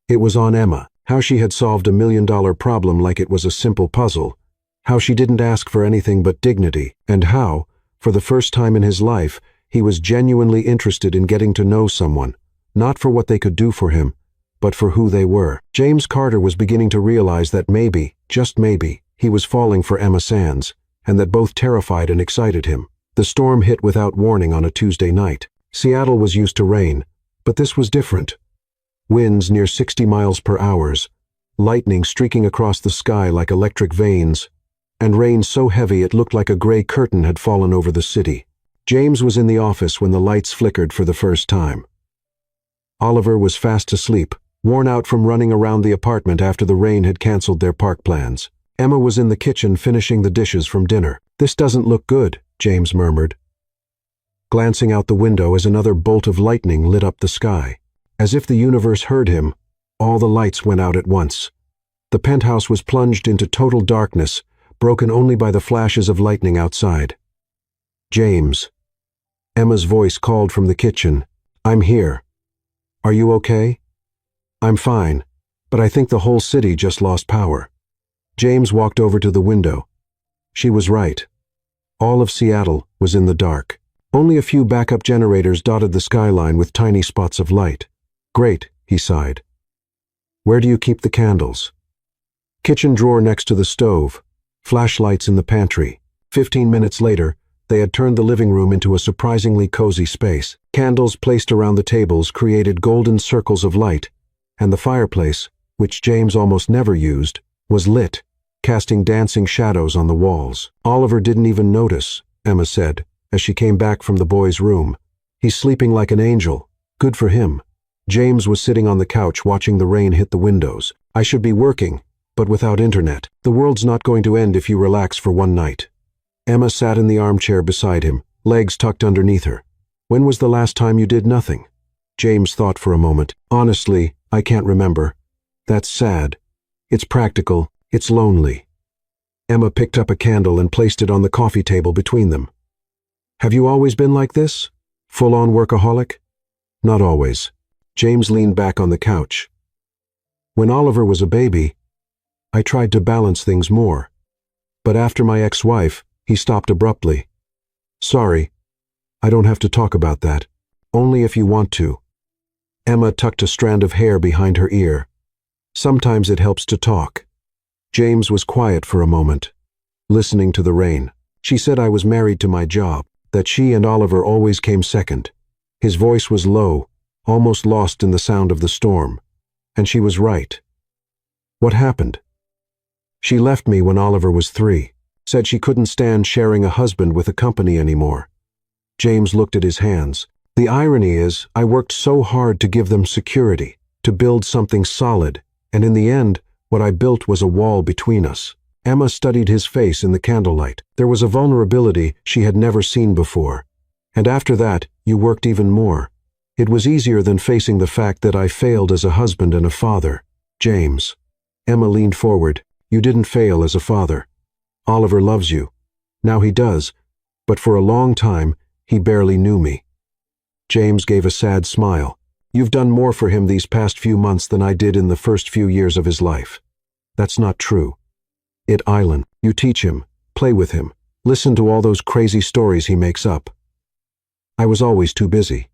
It was on Emma, how she had solved $1 million problem like it was a simple puzzle, how she didn't ask for anything but dignity, and how, for the first time in his life, he was genuinely interested in getting to know someone, not for what they could do for him, but for who they were. James Carter was beginning to realize that maybe, just maybe, he was falling for Emma Sands, and that both terrified and excited him. The storm hit without warning on a Tuesday night. Seattle was used to rain, but this was different. Winds near 60 miles per hour, lightning streaking across the sky like electric veins, and rain so heavy it looked like a gray curtain had fallen over the city. James was in the office when the lights flickered for the first time. Oliver was fast asleep, worn out from running around the apartment after the rain had canceled their park plans. Emma was in the kitchen finishing the dishes from dinner. This doesn't look good, James murmured. glancing out the window as another bolt of lightning lit up the sky. As if the universe heard him, all the lights went out at once. The penthouse was plunged into total darkness, broken only by the flashes of lightning outside. "James." Emma's voice called from the kitchen. "I'm here. Are you okay?" "I'm fine, but I think the whole city just lost power." James walked over to the window. She was right. All of Seattle was in the dark. Only a few backup generators dotted the skyline with tiny spots of light. "Great," he sighed. "Where do you keep the candles?" "Kitchen drawer next to the stove. Flashlights in the pantry." 15 minutes later, they had turned the living room into a surprisingly cozy space. Candles placed around the tables created golden circles of light, and the fireplace, which James almost never used, was lit, casting dancing shadows on the walls. "Oliver didn't even notice," Emma said, as she came back from the boy's room. "He's sleeping like an angel. Good for him." James was sitting on the couch watching the rain hit the windows. "I should be working, but without internet. The world's not going to end if you relax for one night." Emma sat in the armchair beside him, legs tucked underneath her. "When was the last time you did nothing?" James thought for a moment. "Honestly, I can't remember. That's sad. It's practical. It's lonely." Emma picked up a candle and placed it on the coffee table between them. "Have you always been like this? Full-on workaholic?" "Not always." James leaned back on the couch. "When Oliver was a baby, I tried to balance things more. But after my ex-wife, he stopped abruptly. Sorry, I don't have to talk about that. Only if you want to." Emma tucked a strand of hair behind her ear. "Sometimes it helps to talk." James was quiet for a moment, listening to the rain. "She said I was married to my job, that she and Oliver always came second." His voice was low, almost lost in the sound of the storm. "And she was right." "What happened?" "She left me when Oliver was 3. Said she couldn't stand sharing a husband with a company anymore." James looked at his hands. "The irony is, I worked so hard to give them security, to build something solid, and in the end, what I built was a wall between us." Emma studied his face in the candlelight. There was a vulnerability she had never seen before. "And after that, you worked even more. It was easier than facing the fact that I failed as a husband and a father." "James." Emma leaned forward. "You didn't fail as a father. Oliver loves you. Now he does, but for a long time, he barely knew me." James gave a sad smile. "You've done more for him these past few months than I did in the first few years of his life." "That's not true." "It Island. You teach him, play with him, listen to all those crazy stories he makes up." "I was always too busy."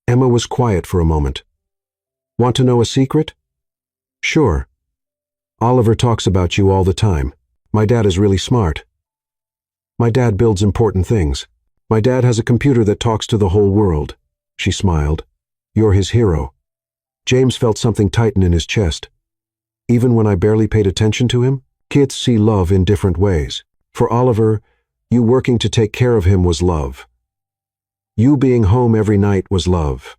Emma was quiet for a moment. "Want to know a secret?" "Sure." "Oliver talks about you all the time. My dad is really smart." "My dad builds important things. My dad has a computer that talks to the whole world." She smiled. "You're his hero." James felt something tighten in his chest. "Even when I barely paid attention to him?" "Kids see love in different ways. For Oliver, you working to take care of him was love. You being home every night was love.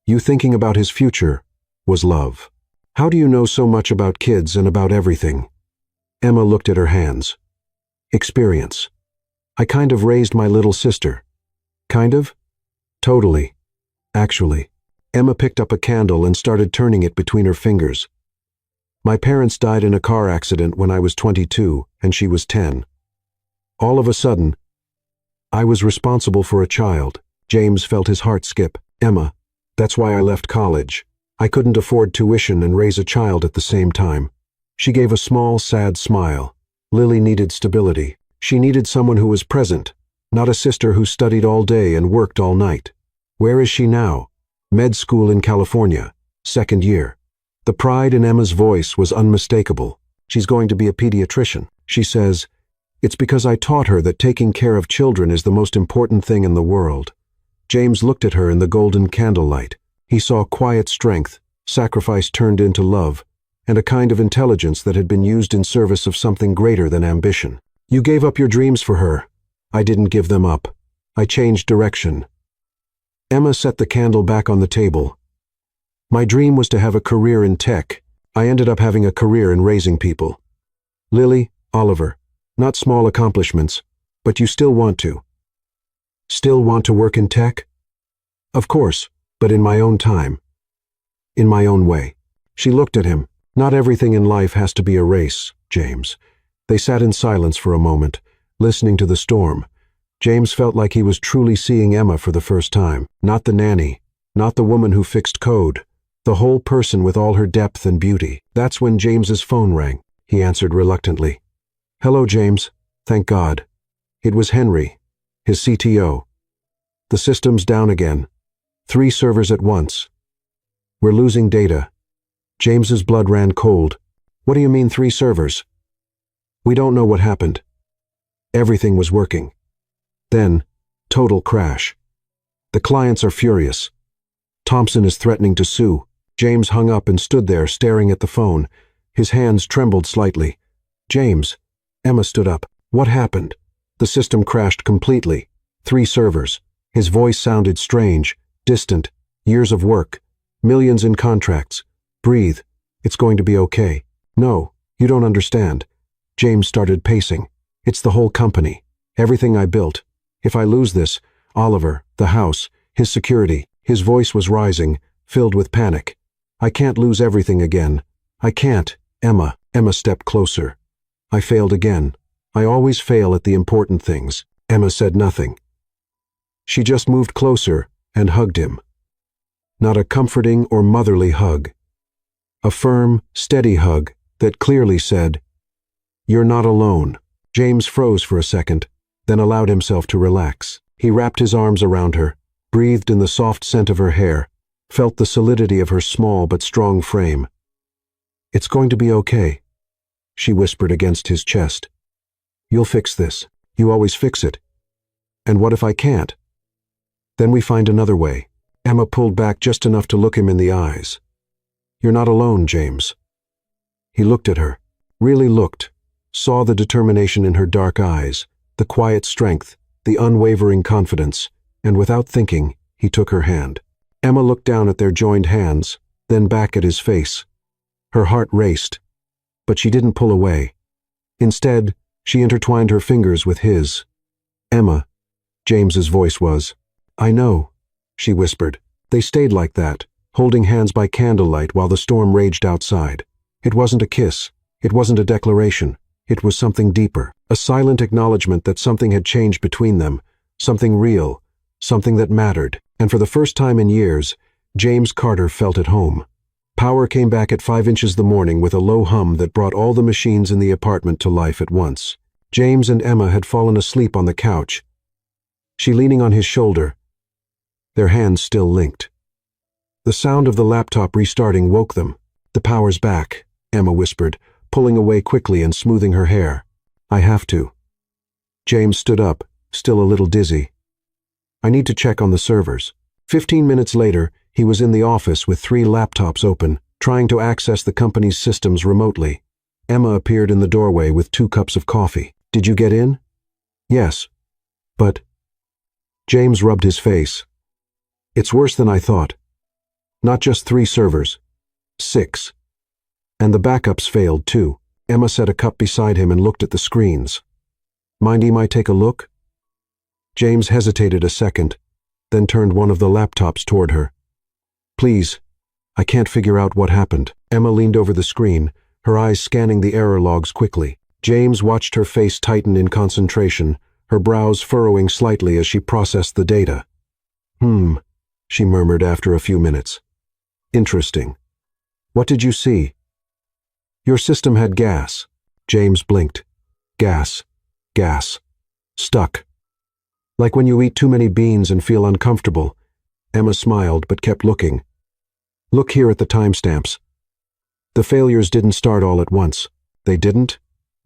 You thinking about his future was love. How do you know so much about kids and about everything?" Emma looked at her hands. "Experience. I kind of raised my little sister." "Kind of?" "Totally. Actually." Emma picked up a candle and started turning it between her fingers. "My parents died in a car accident when I was 22 and she was 10. All of a sudden, I was responsible for a child." James felt his heart skip. "Emma, that's why I left college. I couldn't afford tuition and raise a child at the same time." She gave a small, sad smile. Lily needed stability. She needed someone who was present, not a sister who studied all day and worked all night. Where is she now? Med school in California, 2nd year. The pride in Emma's voice was unmistakable. "She's going to be a pediatrician." She says, "It's because I taught her that taking care of children is the most important thing in the world." James looked at her in the golden candlelight. He saw quiet strength, sacrifice turned into love, and a kind of intelligence that had been used in service of something greater than ambition. "You gave up your dreams for her. I didn't give them up. I changed direction." Emma set the candle back on the table. "My dream was to have a career in tech. I ended up having a career in raising people. Lily, Oliver, not small accomplishments, but you still want to." Still want to work in tech? Of course, but in my own time. In my own way. She looked at him. Not everything in life has to be a race, James. They sat in silence for a moment, listening to the storm. James felt like he was truly seeing Emma for the first time. Not the nanny, not the woman who fixed code. The whole person with all her depth and beauty. That's when James's phone rang. He answered reluctantly. Hello, James. Thank God. It was Henry, his CTO. The system's down again. 3 servers at once. We're losing data. James's blood ran cold. What do you mean 3 servers? We don't know what happened. Everything was working. Then, total crash. The clients are furious. Thompson is threatening to sue. James hung up and stood there staring at the phone. His hands trembled slightly. James. Emma stood up. What happened? The system crashed completely. 3 servers. His voice sounded strange, distant. Years of work. Millions in contracts. Breathe. It's going to be okay. No, you don't understand. James started pacing. It's the whole company. Everything I built. If I lose this, Oliver, the house, his security. His voice was rising, filled with panic. I can't lose everything again. I can't. Emma. Emma stepped closer. I failed again. I always fail at the important things. Emma said nothing. She just moved closer and hugged him. Not a comforting or motherly hug. A firm, steady hug that clearly said, You're not alone. James froze for a second, then allowed himself to relax. He wrapped his arms around her, breathed in the soft scent of her hair, felt the solidity of her small but strong frame. It's going to be okay, she whispered against his chest. You'll fix this. You always fix it. And what if I can't? Then we find another way. Emma pulled back just enough to look him in the eyes. You're not alone, James. He looked at her, really looked, saw the determination in her dark eyes, the quiet strength, the unwavering confidence, and without thinking, he took her hand. Emma looked down at their joined hands, then back at his face. Her heart raced, but she didn't pull away. Instead, she intertwined her fingers with his. Emma, James's voice was. I know, she whispered. They stayed like that, holding hands by candlelight while the storm raged outside. It wasn't a kiss. It wasn't a declaration. It was something deeper, a silent acknowledgement that something had changed between them, something real, something that mattered. And for the first time in years, James Carter felt at home. Power came back at 5 inches the morning with a low hum that brought all the machines in the apartment to life at once. James and Emma had fallen asleep on the couch, she leaning on his shoulder, their hands still linked. The sound of the laptop restarting woke them. The power's back, Emma whispered, pulling away quickly and smoothing her hair. I have to. James stood up, still a little dizzy. I need to check on the servers. 15 minutes later, he was in the office with 3 laptops open, trying to access the company's systems remotely. Emma appeared in the doorway with 2 cups of coffee. Did you get in? Yes. But... James rubbed his face. It's worse than I thought. Not just 3 servers. 6. And the backups failed too. Emma set a cup beside him and looked at the screens. Mind he might take a look? James hesitated a second, then turned one of the laptops toward her. Please, I can't figure out what happened. Emma leaned over the screen, her eyes scanning the error logs quickly. James watched her face tighten in concentration, her brows furrowing slightly as she processed the data. She murmured after a few minutes. Interesting. What did you see? Your system had gas. James blinked. Gas. Gas. Stuck. Like when you eat too many beans and feel uncomfortable. Emma smiled but kept looking. Look here at the timestamps. The failures didn't start all at once. They didn't?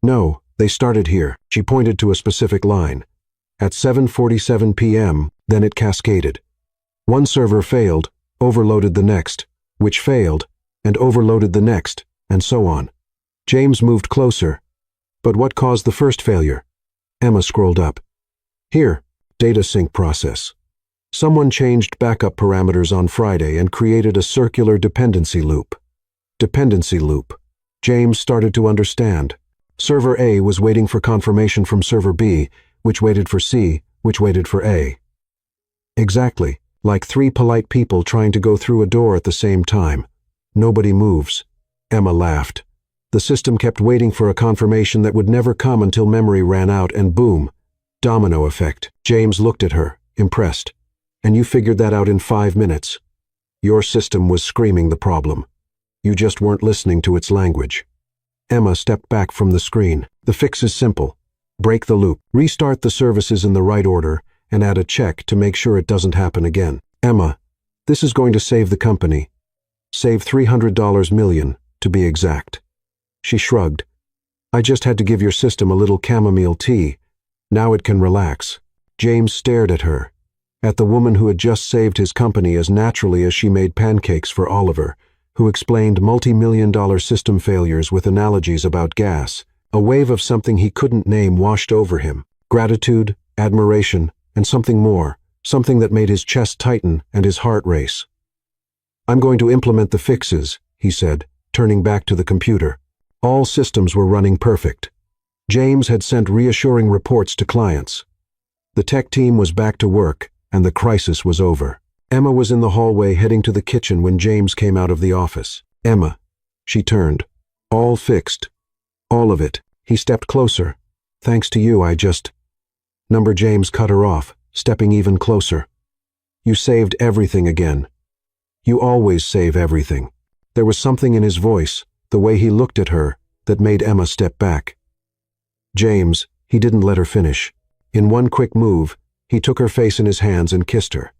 No, they started here. She pointed to a specific line. At 7:47 p.m., then it cascaded. One server failed, overloaded the next, which failed, and overloaded the next, and so on. James moved closer. But what caused the first failure? Emma scrolled up. Here, data sync process. Someone changed backup parameters on Friday and created a circular dependency loop. Dependency loop. James started to understand. Server A was waiting for confirmation from server B, which waited for C, which waited for A. Exactly, like three polite people trying to go through a door at the same time. Nobody moves. Emma laughed. The system kept waiting for a confirmation that would never come until memory ran out, and boom, domino effect. James looked at her, impressed. And you figured that out in 5 minutes. Your system was screaming the problem. You just weren't listening to its language. Emma stepped back from the screen. The fix is simple. Break the loop. Restart the services in the right order and add a check to make sure it doesn't happen again. Emma, this is going to save the company. Save $300 million, to be exact. She shrugged. I just had to give your system a little chamomile tea. Now it can relax. James stared at her. At the woman who had just saved his company as naturally as she made pancakes for Oliver, who explained multi-million-dollar system failures with analogies about gas. A wave of something he couldn't name washed over him. Gratitude, admiration, and something more, something that made his chest tighten and his heart race. I'm going to implement the fixes, he said, turning back to the computer. All systems were running perfect. James had sent reassuring reports to clients. The tech team was back to work, and the crisis was over. Emma was in the hallway heading to the kitchen when James came out of the office. Emma. She turned. All fixed. All of it. He stepped closer. Thanks to you, I just... Number James cut her off, stepping even closer. You saved everything again. You always save everything. There was something in his voice, the way he looked at her, that made Emma step back. James, he didn't let her finish. In one quick move, he took her face in his hands and kissed her.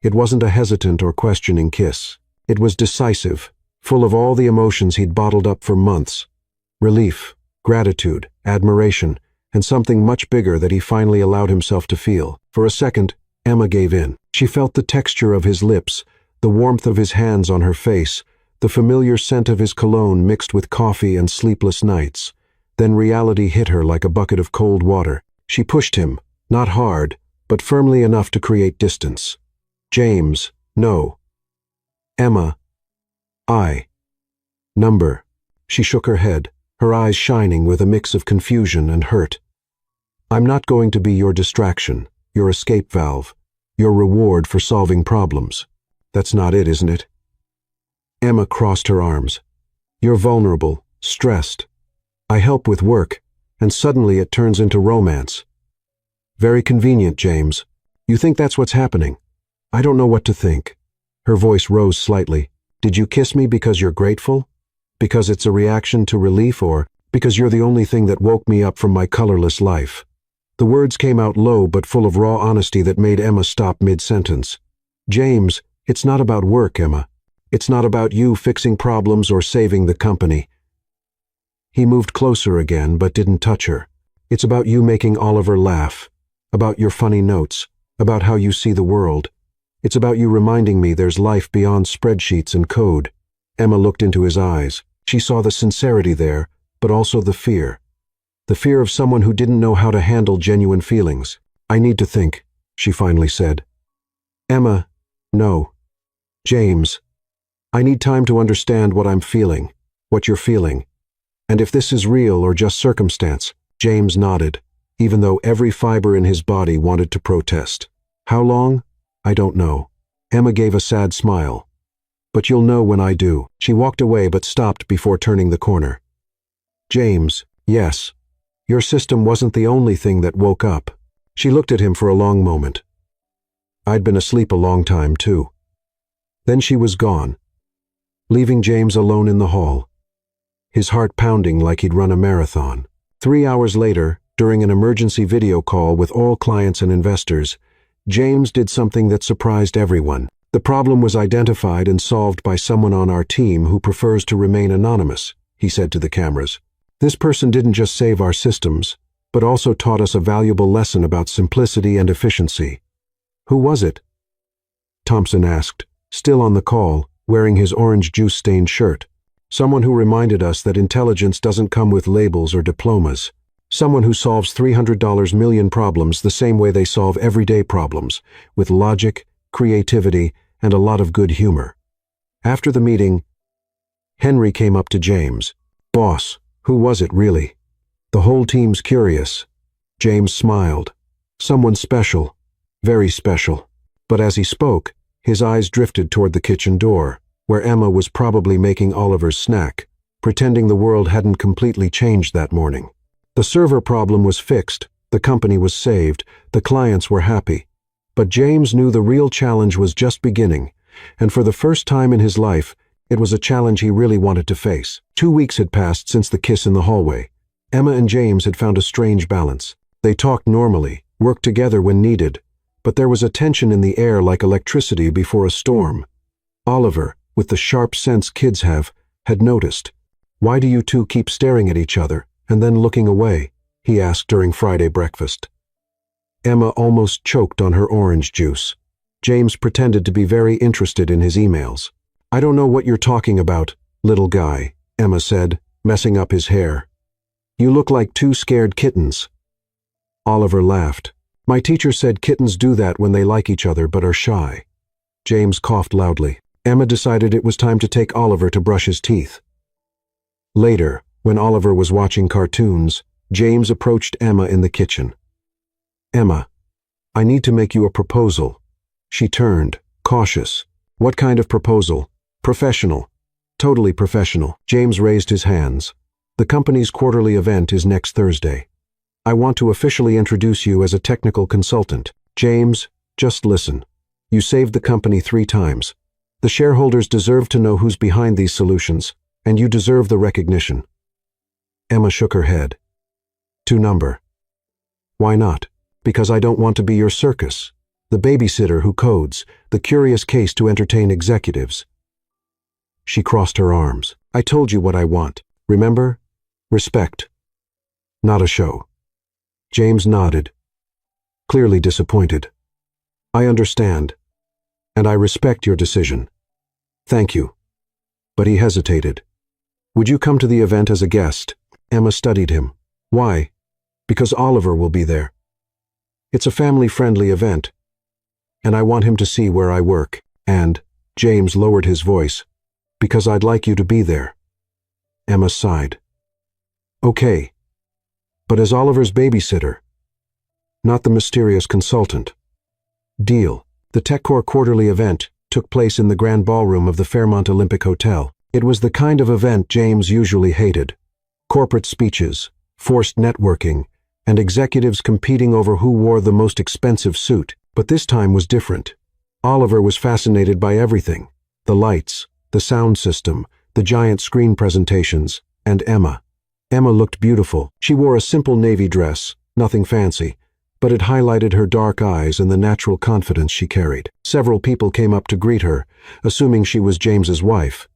It wasn't a hesitant or questioning kiss. It was decisive, full of all the emotions he'd bottled up for months. Relief, gratitude, admiration, and something much bigger that he finally allowed himself to feel. For a second, Emma gave in. She felt the texture of his lips, the warmth of his hands on her face, the familiar scent of his cologne mixed with coffee and sleepless nights. Then reality hit her like a bucket of cold water. She pushed him, not hard, but firmly enough to create distance. James, no. Emma, I. Number. She shook her head, her eyes shining with a mix of confusion and hurt. I'm not going to be your distraction, your escape valve, your reward for solving problems. That's not it, isn't it? Emma crossed her arms. You're vulnerable, stressed. I help with work, and suddenly it turns into romance. Very convenient, James. You think that's what's happening? I don't know what to think. Her voice rose slightly. Did you kiss me because you're grateful? Because it's a reaction to relief, or because you're the only thing that woke me up from my colorless life? The words came out low but full of raw honesty that made Emma stop mid-sentence. James, it's not about work, Emma. It's not about you fixing problems or saving the company. He moved closer again but didn't touch her. It's about you making Oliver laugh, about your funny notes, about how you see the world. It's about you reminding me there's life beyond spreadsheets and code. Emma looked into his eyes. She saw the sincerity there, but also the fear. The fear of someone who didn't know how to handle genuine feelings. I need to think, she finally said. Emma, no. James, I need time to understand what I'm feeling, what you're feeling. And if this is real or just circumstance. James nodded, even though every fiber in his body wanted to protest. How long? I don't know. Emma gave a sad smile. But you'll know when I do. She walked away but stopped before turning the corner. James, yes. Your system wasn't the only thing that woke up. She looked at him for a long moment. I'd been asleep a long time, too. Then she was gone, leaving James alone in the hall, his heart pounding like he'd run a marathon. 3 hours later, during an emergency video call with all clients and investors, James did something that surprised everyone. The problem was identified and solved by someone on our team who prefers to remain anonymous, he said to the cameras. This person didn't just save our systems, but also taught us a valuable lesson about simplicity and efficiency. Who was it? Thompson asked, still on the call, wearing his orange juice-stained shirt. Someone who reminded us that intelligence doesn't come with labels or diplomas. Someone who solves $300 million problems the same way they solve everyday problems, with logic, creativity, and a lot of good humor. After the meeting, Henry came up to James. Boss, who was it really? The whole team's curious. James smiled. Someone special. Very special. But as he spoke, his eyes drifted toward the kitchen door, where Emma was probably making Oliver's snack, pretending the world hadn't completely changed that morning. The server problem was fixed, the company was saved, the clients were happy. But James knew the real challenge was just beginning, and for the first time in his life, it was a challenge he really wanted to face. 2 weeks had passed since the kiss in the hallway. Emma and James had found a strange balance. They talked normally, worked together when needed, but there was a tension in the air like electricity before a storm. Oliver, with the sharp sense kids have, had noticed. "Why do you two keep staring at each other, and then looking away?" he asked during Friday breakfast. Emma almost choked on her orange juice. James pretended to be very interested in his emails. "I don't know what you're talking about, little guy," Emma said, messing up his hair. "You look like two scared kittens." Oliver laughed. "My teacher said kittens do that when they like each other but are shy." James coughed loudly. Emma decided it was time to take Oliver to brush his teeth. Later, when Oliver was watching cartoons, James approached Emma in the kitchen. "Emma, I need to make you a proposal." She turned, cautious. "What kind of proposal?" "Professional. Totally professional." James raised his hands. "The company's quarterly event is next Thursday. I want to officially introduce you as a technical consultant." "James, just listen. You saved the company 3 times. The shareholders deserve to know who's behind these solutions, and you deserve the recognition." Emma shook her head. "To number." "Why not?" "Because I don't want to be your circus. The babysitter who codes, the curious case to entertain executives." She crossed her arms. "I told you what I want. Remember? Respect. Not a show." James nodded, clearly disappointed. "I understand, and I respect your decision. Thank you." But he hesitated. "Would you come to the event as a guest?" Emma studied him. "Why?" "Because Oliver will be there. It's a family-friendly event, and I want him to see where I work. And," James lowered his voice, "because I'd like you to be there." Emma sighed. "Okay, but as Oliver's babysitter, not the mysterious consultant." "Deal." The TechCore quarterly event took place in the Grand Ballroom of the Fairmont Olympic Hotel. It was the kind of event James usually hated. Corporate speeches, forced networking, and executives competing over who wore the most expensive suit. But this time was different. Oliver was fascinated by everything: the lights, the sound system, the giant screen presentations, and Emma. Emma looked beautiful. She wore a simple navy dress, nothing fancy, but it highlighted her dark eyes and the natural confidence she carried. Several people came up to greet her, assuming she was James's wife.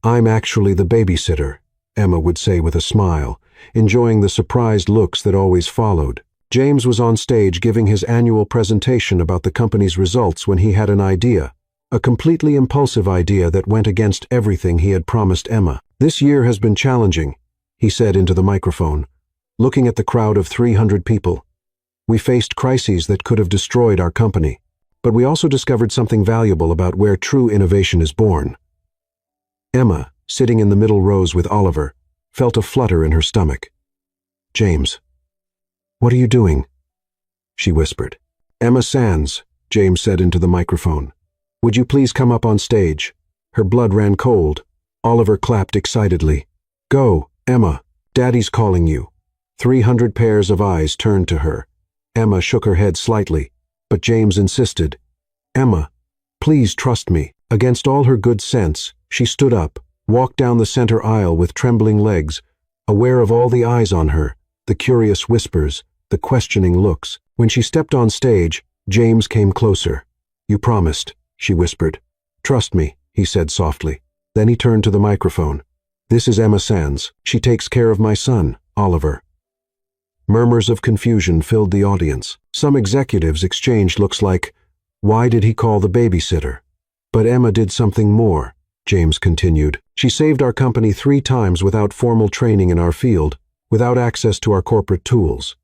"I'm actually the babysitter," Emma would say with a smile, enjoying the surprised looks that always followed. James was on stage giving his annual presentation about the company's results when he had an idea, a completely impulsive idea that went against everything he had promised Emma. "This year has been challenging," he said into the microphone, looking at the crowd of 300 people. "We faced crises that could have destroyed our company, but we also discovered something valuable about where true innovation is born." Emma, sitting in the middle rows with Oliver, felt a flutter in her stomach. "James, what are you doing?" she whispered. "Emma Sands," James said into the microphone. "Would you please come up on stage?" Her blood ran cold. Oliver clapped excitedly. "Go, Emma. Daddy's calling you." 300 pairs of eyes turned to her. Emma shook her head slightly, but James insisted. "Emma, please trust me." Against all her good sense, she stood up, walked down the center aisle with trembling legs, aware of all the eyes on her, the curious whispers, the questioning looks. When she stepped on stage, James came closer. "You promised," she whispered. "Trust me," he said softly. Then he turned to the microphone. "This is Emma Sands. She takes care of my son, Oliver." Murmurs of confusion filled the audience. Some executives exchanged looks like, "Why did he call the babysitter?" "But Emma did something more," James continued. "She saved our company 3 times without formal training in our field, without access to our corporate tools.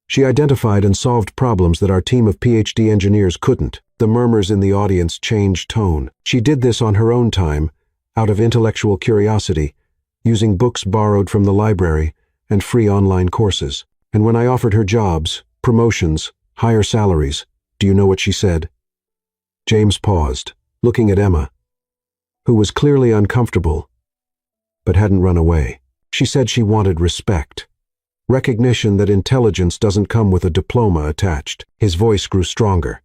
She identified and solved problems that our team of PhD engineers couldn't." The murmurs in the audience changed tone. "She did this on her own time, out of intellectual curiosity, using books borrowed from the library and free online courses. And when I offered her jobs, promotions, higher salaries, Do you know what she said? James paused, looking at Emma, who was clearly uncomfortable, but hadn't run away. She said she wanted respect. Recognition that intelligence doesn't come with a diploma attached. His voice grew stronger.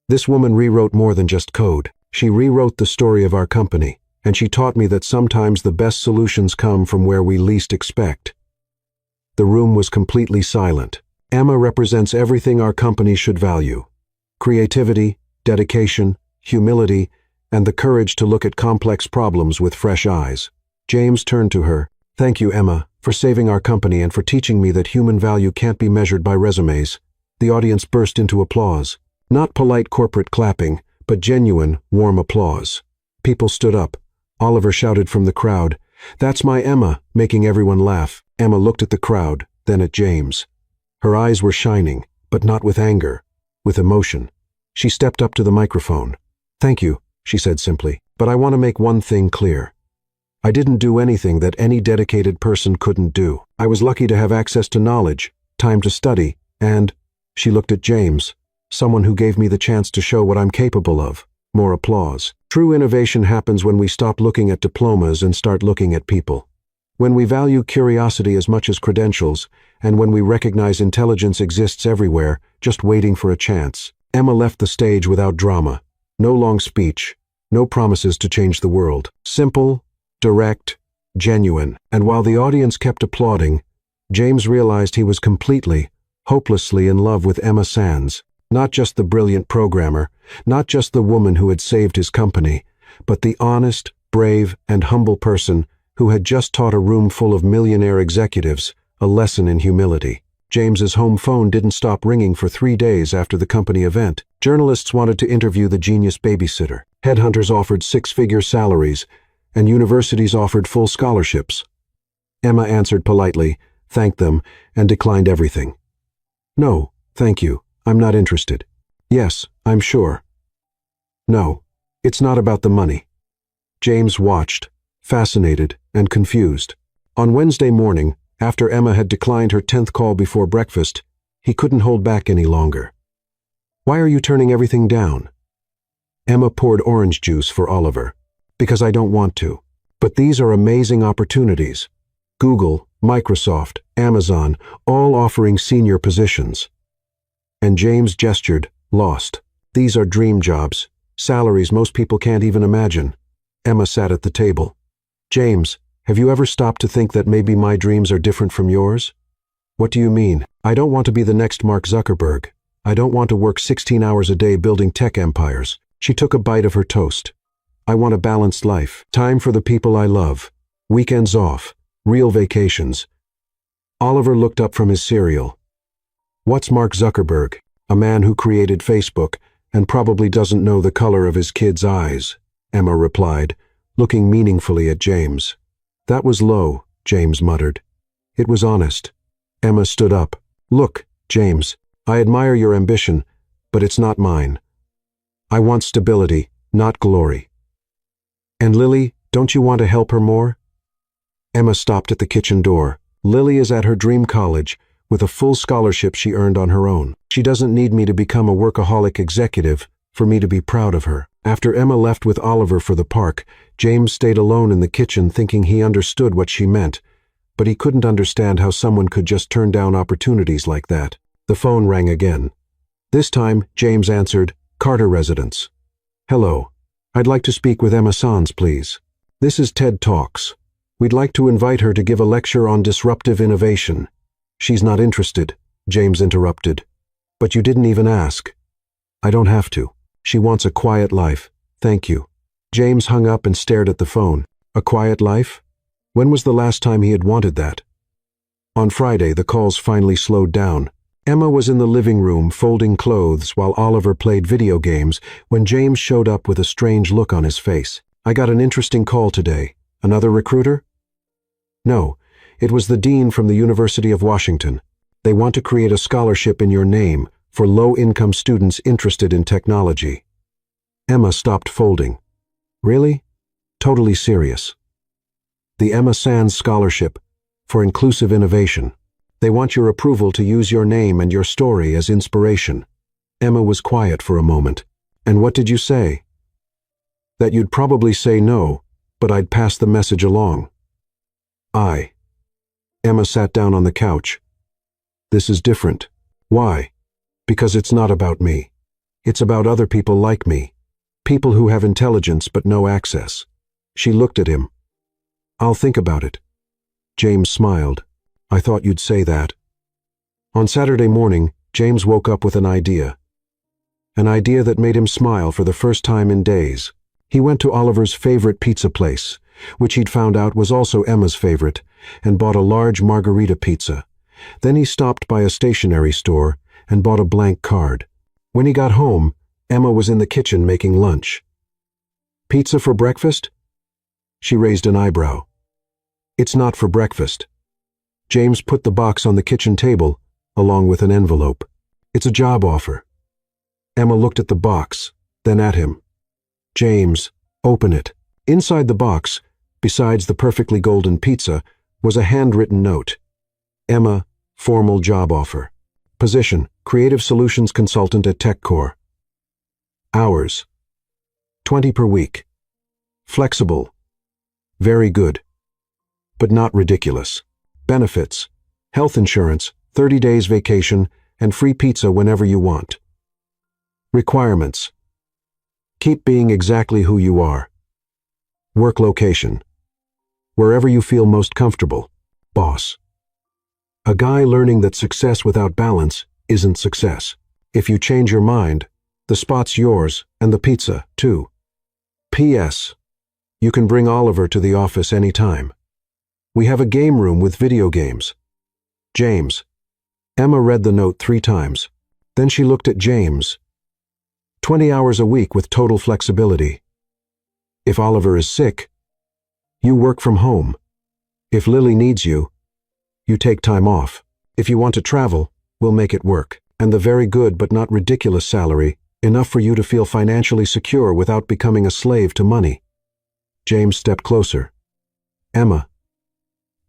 This woman rewrote more than just code. She rewrote the story of our company, and she taught me that sometimes the best solutions come from where we least expect. The room was completely silent. Emma represents everything our company should value: creativity, dedication, humility, and the courage to look at complex problems with fresh eyes. James turned to her. Thank you, Emma, for saving our company and for teaching me that human value can't be measured by resumes. The audience burst into applause. Not polite corporate clapping, but genuine, warm applause. People stood up. Oliver shouted from the crowd, "That's my Emma," making everyone laugh. Emma looked at the crowd, then at James. Her eyes were shining, but not with anger, with emotion. She stepped up to the microphone. "Thank you," she said simply, "but I want to make one thing clear. I didn't do anything that any dedicated person couldn't do. I was lucky to have access to knowledge, time to study, and," she looked at James, "someone who gave me the chance to show what I'm capable of." More applause. True innovation happens when we stop looking at diplomas and start looking at people. When we value curiosity as much as credentials, and when we recognize intelligence exists everywhere, just waiting for a chance. Emma left the stage without drama. No long speech, no promises to change the world. Simple, direct, genuine. And while the audience kept applauding, James realized he was completely, hopelessly in love with Emma Sands. Not just the brilliant programmer, not just the woman who had saved his company, but the honest, brave, and humble person who had just taught a room full of millionaire executives a lesson in humility. James's home phone didn't stop ringing for 3 days after the company event. Journalists wanted to interview the genius babysitter. Headhunters offered 6-figure salaries, and universities offered full scholarships. Emma answered politely, thanked them, and declined everything. "No, thank you. I'm not interested." "Yes, I'm sure." "No, it's not about the money." James watched, fascinated and confused. On Wednesday morning, after Emma had declined her 10th call before breakfast, he couldn't hold back any longer. "Why are you turning everything down?" Emma poured orange juice for Oliver. "Because I don't want to. But these are amazing opportunities. Google, Microsoft, Amazon, all offering senior positions." And James gestured, lost. "These are dream jobs, salaries most people can't even imagine." Emma sat at the table. "James, have you ever stopped to think that maybe my dreams are different from yours?" "What do you mean?" "I don't want to be the next Mark Zuckerberg. I don't want to work 16 hours a day building tech empires." She took a bite of her toast. "I want a balanced life. Time for the people I love. Weekends off. Real vacations." Oliver looked up from his cereal. "What's Mark Zuckerberg? A man who created Facebook and probably doesn't know the color of his kids' eyes," Emma replied, looking meaningfully at James. "That was low," James muttered. "It was honest." Emma stood up. "Look, James, I admire your ambition, but it's not mine. I want stability, not glory." "And Lily, don't you want to help her more?" Emma stopped at the kitchen door. "Lily is at her dream college, with a full scholarship she earned on her own. She doesn't need me to become a workaholic executive for me to be proud of her." After Emma left with Oliver for the park, James stayed alone in the kitchen thinking he understood what she meant, but he couldn't understand how someone could just turn down opportunities like that. The phone rang again. This time, James answered, "Carter Residence." "Hello. I'd like to speak with Emma Sands, please." "This is TED Talks. We'd like to invite her to give a lecture on disruptive innovation." "She's not interested," James interrupted. "But you didn't even ask." "I don't have to. She wants a quiet life. Thank you." James hung up and stared at the phone. A quiet life? When was the last time he had wanted that? On Friday, the calls finally slowed down. Emma was in the living room folding clothes while Oliver played video games when James showed up with a strange look on his face. "I got an interesting call today. Another recruiter?" "No. It was the dean from the University of Washington. They want to create a scholarship in your name for low-income students interested in technology." Emma stopped folding. "Really?" "Totally serious. The Emma Sands Scholarship for Inclusive Innovation. They want your approval to use your name and your story as inspiration." Emma was quiet for a moment. And what did you say? That you'd probably say no, but I'd pass the message along. Emma sat down on the couch. This is different. Why? Because it's not about me. It's about other people like me. People who have intelligence but no access. She looked at him. I'll think about it. James smiled. I thought you'd say that. On Saturday morning, James woke up with an idea. An idea that made him smile for the first time in days. He went to Oliver's favorite pizza place, which he'd found out was also Emma's favorite, and bought a large margarita pizza. Then he stopped by a stationery store and bought a blank card. When he got home, Emma was in the kitchen making lunch. Pizza for breakfast? She raised an eyebrow. It's not for breakfast. James put the box on the kitchen table, along with an envelope. It's a job offer. Emma looked at the box, then at him. James, open it. Inside the box, besides the perfectly golden pizza, was a handwritten note. Emma, formal job offer. Position, Creative Solutions Consultant at TechCore. Hours, 20 per week. Flexible. Very good. But not ridiculous. Benefits, health insurance, 30 days vacation, and free pizza whenever you want. Requirements. Keep being exactly who you are. Work location. Wherever you feel most comfortable. Boss. A guy learning that success without balance isn't success. If you change your mind, the spot's yours, and the pizza, too. P.S. You can bring Oliver to the office anytime. We have a game room with video games. James. Emma read the note 3 times. Then she looked at James. 20 hours a week with total flexibility. If Oliver is sick, you work from home. If Lily needs you, you take time off. If you want to travel, we'll make it work. And the very good but not ridiculous salary, enough for you to feel financially secure without becoming a slave to money. James stepped closer. Emma,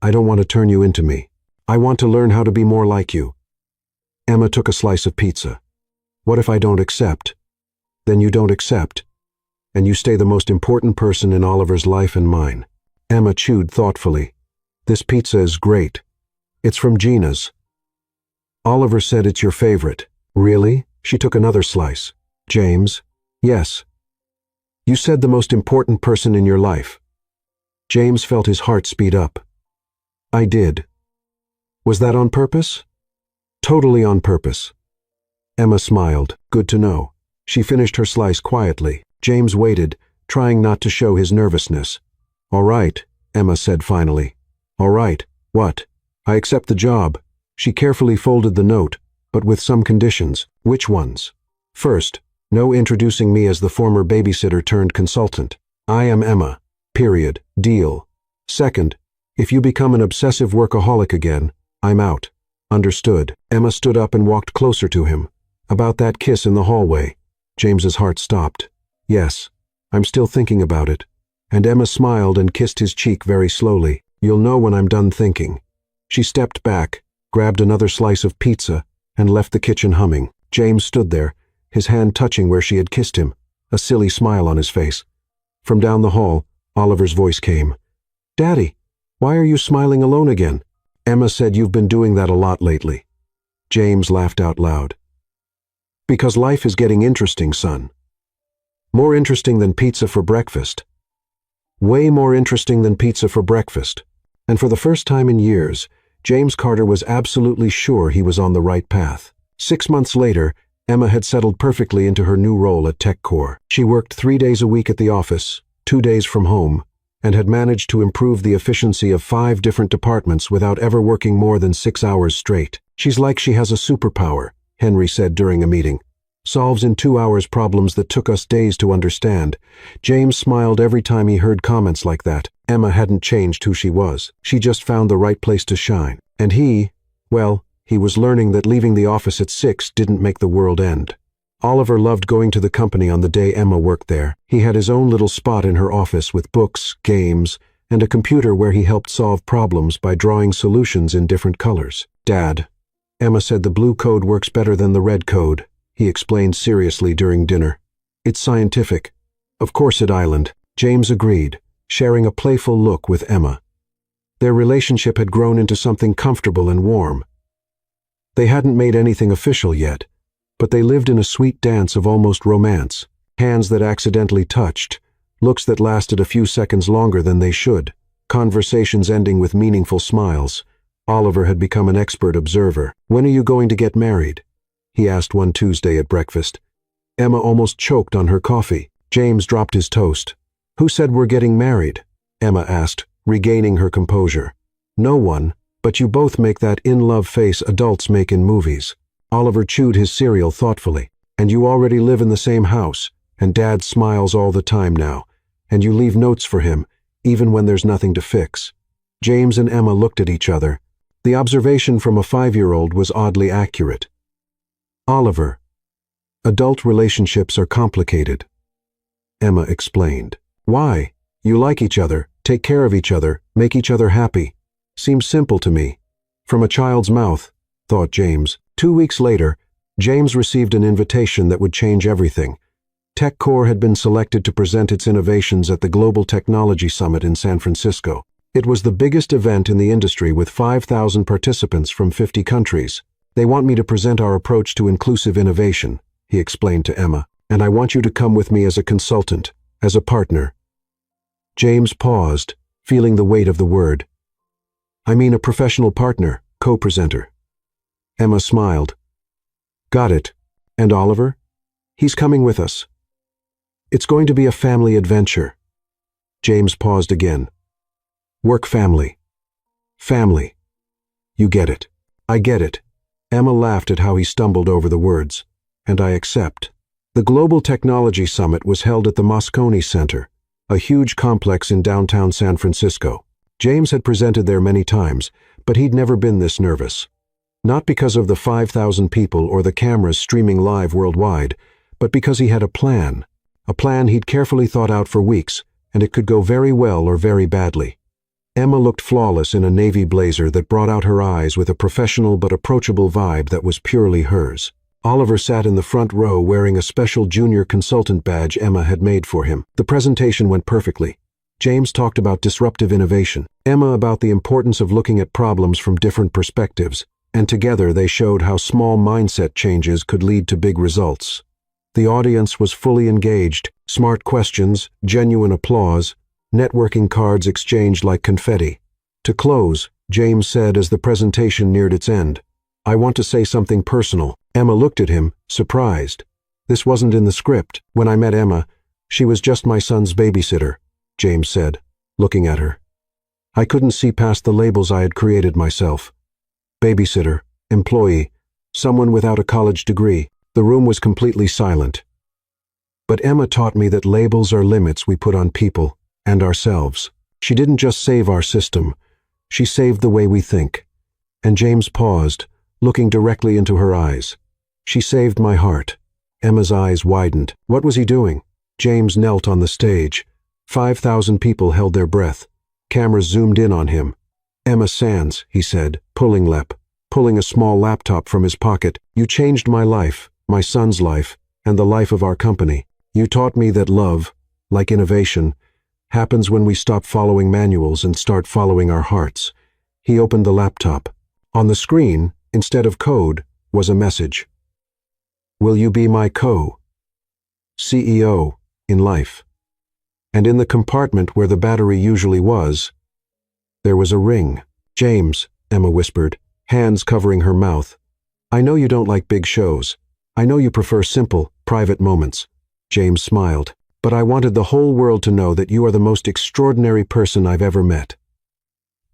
I don't want to turn you into me. I want to learn how to be more like you. Emma took a slice of pizza. What if I don't accept? Then you don't accept, and you stay the most important person in Oliver's life and mine. Emma chewed thoughtfully. This pizza is great. It's from Gina's. Oliver said it's your favorite. Really? She took another slice. James? Yes. You said the most important person in your life. James felt his heart speed up. I did. Was that on purpose? Totally on purpose. Emma smiled. Good to know. She finished her slice quietly. James waited, trying not to show his nervousness. All right, Emma said finally. All right, what? I accept the job. She carefully folded the note, but with some conditions. Which ones? First, no introducing me as the former babysitter turned consultant. I am Emma. Period. Deal. Second, if you become an obsessive workaholic again, I'm out. Understood. Emma stood up and walked closer to him. About that kiss in the hallway. James's heart stopped. Yes, I'm still thinking about it. And Emma smiled and kissed his cheek very slowly. You'll know when I'm done thinking. She stepped back, grabbed another slice of pizza, and left the kitchen humming. James stood there, his hand touching where she had kissed him, a silly smile on his face. From down the hall, Oliver's voice came. Daddy, why are you smiling alone again? Emma said you've been doing that a lot lately. James laughed out loud. Because life is getting interesting, son. More interesting than pizza for breakfast. Way more interesting than pizza for breakfast. And for the first time in years, James Carter was absolutely sure he was on the right path. 6 months later, Emma had settled perfectly into her new role at TechCore. She worked 3 days a week at the office, 2 days from home, and had managed to improve the efficiency of 5 different departments without ever working more than 6 hours straight. She's like she has a superpower, Henry said during a meeting. Solves in 2 hours problems that took us days to understand. James smiled every time he heard comments like that. Emma hadn't changed who she was. She just found the right place to shine. And he was learning that leaving the office at 6 didn't make the world end. Oliver loved going to the company on the day Emma worked there. He had his own little spot in her office with books, games, and a computer where he helped solve problems by drawing solutions in different colors. Dad, Emma said the blue code works better than the red code. he explained seriously during dinner. It's scientific. Of course it island. James agreed, sharing a playful look with Emma. Their relationship had grown into something comfortable and warm. They hadn't made anything official yet, but they lived in a sweet dance of almost romance. Hands that accidentally touched, looks that lasted a few seconds longer than they should, conversations ending with meaningful smiles. Oliver had become an expert observer. "When are you going to get married?" he asked one Tuesday at breakfast. Emma almost choked on her coffee. James dropped his toast. "Who said we're getting married?" Emma asked, regaining her composure. "No one, but you both make that in-love face adults make in movies." Oliver chewed his cereal thoughtfully. "And you already live in the same house, and Dad smiles all the time now, and you leave notes for him, even when there's nothing to fix." James and Emma looked at each other. The observation from a 5-year-old was oddly accurate. "Oliver, adult relationships are complicated," Emma explained. "Why? You like each other, take care of each other, make each other happy. Seems simple to me." From a child's mouth, thought James. 2 weeks later, James received an invitation that would change everything. TechCore had been selected to present its innovations at the Global Technology Summit in San Francisco. It was the biggest event in the industry with 5,000 participants from 50 countries. "They want me to present our approach to inclusive innovation," he explained to Emma, "and I want you to come with me as a consultant, as a partner." James paused, feeling the weight of the word. "I mean a professional partner, co-presenter." Emma smiled. "Got it. And Oliver? He's coming with us." "It's going to be a family adventure." James paused again. "Work family. Family. You get it." "I get it." Emma laughed at how he stumbled over the words. "And I accept." The Global Technology Summit was held at the Moscone Center, a huge complex in downtown San Francisco. James had presented there many times, but he'd never been this nervous. Not because of the 5,000 people or the cameras streaming live worldwide, but because he had a plan he'd carefully thought out for weeks, and it could go very well or very badly. Emma looked flawless in a navy blazer that brought out her eyes with a professional but approachable vibe that was purely hers. Oliver sat in the front row wearing a special junior consultant badge Emma had made for him. The presentation went perfectly. James talked about disruptive innovation, Emma about the importance of looking at problems from different perspectives, and together they showed how small mindset changes could lead to big results. The audience was fully engaged, smart questions, genuine applause, networking cards exchanged like confetti. To close, James said as the presentation neared its end, "I want to say something personal." Emma looked at him, surprised. "This wasn't in the script. When I met Emma, she was just my son's babysitter," James said, looking at her. "I couldn't see past the labels I had created myself. Babysitter, employee, someone without a college degree." The room was completely silent. "But Emma taught me that labels are limits we put on people and ourselves. She didn't just save our system, she saved the way we think." And James paused, looking directly into her eyes. "She saved my heart." Emma's eyes widened. What was he doing? James knelt on the stage. 5,000 people held their breath. Cameras zoomed in on him. "Emma Sands," he said, pulling a small laptop from his pocket. "You changed my life, my son's life, and the life of our company. You taught me that love, like innovation, happens when we stop following manuals and start following our hearts." He opened the laptop. On the screen, instead of code, was a message. "Will you be my co-CEO in life?" And in the compartment where the battery usually was, there was a ring. "James," Emma whispered, hands covering her mouth, "I know you don't like big shows. I know you prefer simple, private moments." James smiled. "But I wanted the whole world to know that you are the most extraordinary person I've ever met."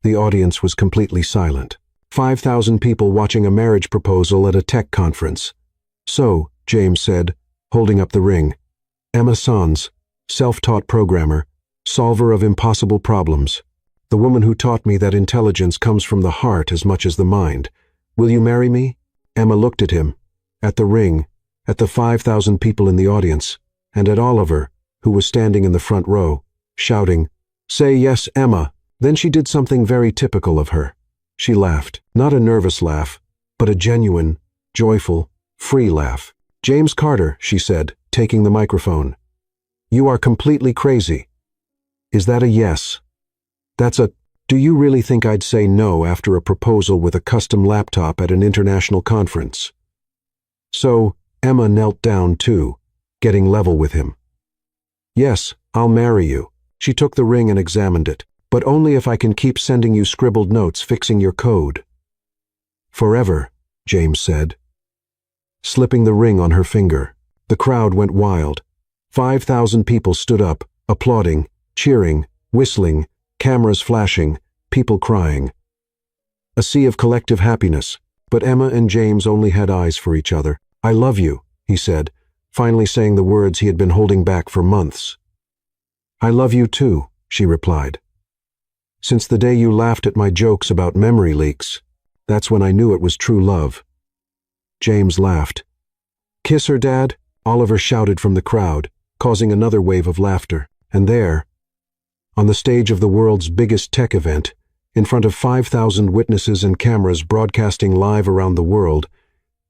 The audience was completely silent. 5,000 people watching a marriage proposal at a tech conference. "So," James said, holding up the ring, "Emma Sands, self-taught programmer, solver of impossible problems. The woman who taught me that intelligence comes from the heart as much as the mind. Will you marry me?" Emma looked at him, at the ring, at the 5,000 people in the audience, and at Oliver, who was standing in the front row, shouting, "Say yes, Emma." Then she did something very typical of her. She laughed, not a nervous laugh, but a genuine, joyful, free laugh. "James Carter," she said, taking the microphone. "You are completely crazy. Is that a yes? That's a... Do you really think I'd say no after a proposal with a custom laptop at an international conference?" So, Emma knelt down too, getting level with him. "Yes, I'll marry you." She took the ring and examined it. "But only if I can keep sending you scribbled notes fixing your code." "Forever," James said, slipping the ring on her finger. The crowd went wild. 5,000 people stood up, applauding, cheering, whistling, cameras flashing, people crying. A sea of collective happiness, but Emma and James only had eyes for each other. "I love you," he said, finally saying the words he had been holding back for months. "I love you too," she replied. "Since the day you laughed at my jokes about memory leaks, that's when I knew it was true love." James laughed. "Kiss her, Dad?" Oliver shouted from the crowd, causing another wave of laughter. And there, on the stage of the world's biggest tech event, in front of 5,000 witnesses and cameras broadcasting live around the world,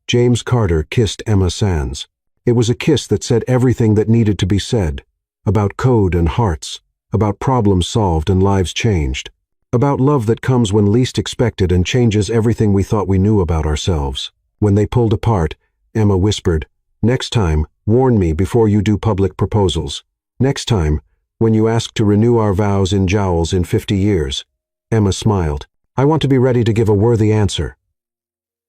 James Carter kissed Emma Sands. It was a kiss that said everything that needed to be said, about code and hearts, about problems solved and lives changed, about love that comes when least expected and changes everything we thought we knew about ourselves. When they pulled apart, Emma whispered, "Next time, warn me before you do public proposals. Next time, when you ask to renew our vows in jowls in 50 years. Emma smiled. "I want to be ready to give a worthy answer."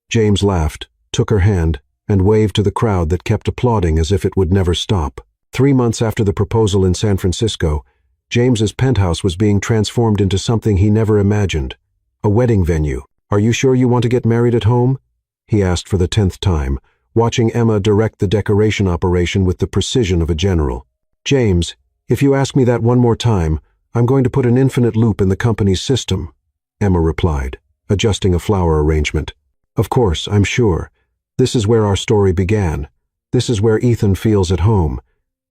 James laughed, took her hand, and waved to the crowd that kept applauding as if it would never stop. 3 months after the proposal in San Francisco, James's penthouse was being transformed into something he never imagined. A wedding venue. "Are you sure you want to get married at home?" he asked for the 10th time, watching Emma direct the decoration operation with the precision of a general. "James, if you ask me that one more time, I'm going to put an infinite loop in the company's system," Emma replied, adjusting a flower arrangement. "Of course, I'm sure. This is where our story began. This is where Ethan feels at home.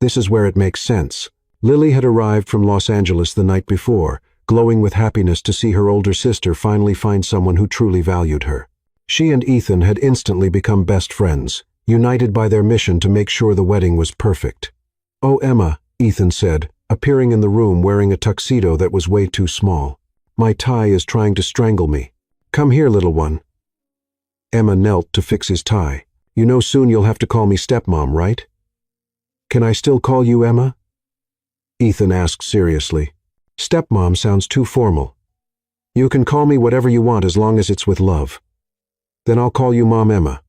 This is where it makes sense." Lily had arrived from Los Angeles the night before, glowing with happiness to see her older sister finally find someone who truly valued her. She and Ethan had instantly become best friends, united by their mission to make sure the wedding was perfect. "Oh, Emma," Ethan said, appearing in the room wearing a tuxedo that was way too small. "My tie is trying to strangle me. Come here, little one." Emma knelt to fix his tie. "You know soon you'll have to call me stepmom, right?" "Can I still call you Emma?" Ethan asked seriously. "Stepmom sounds too formal. You can call me whatever you want as long as it's with love." "Then I'll call you Mom Emma."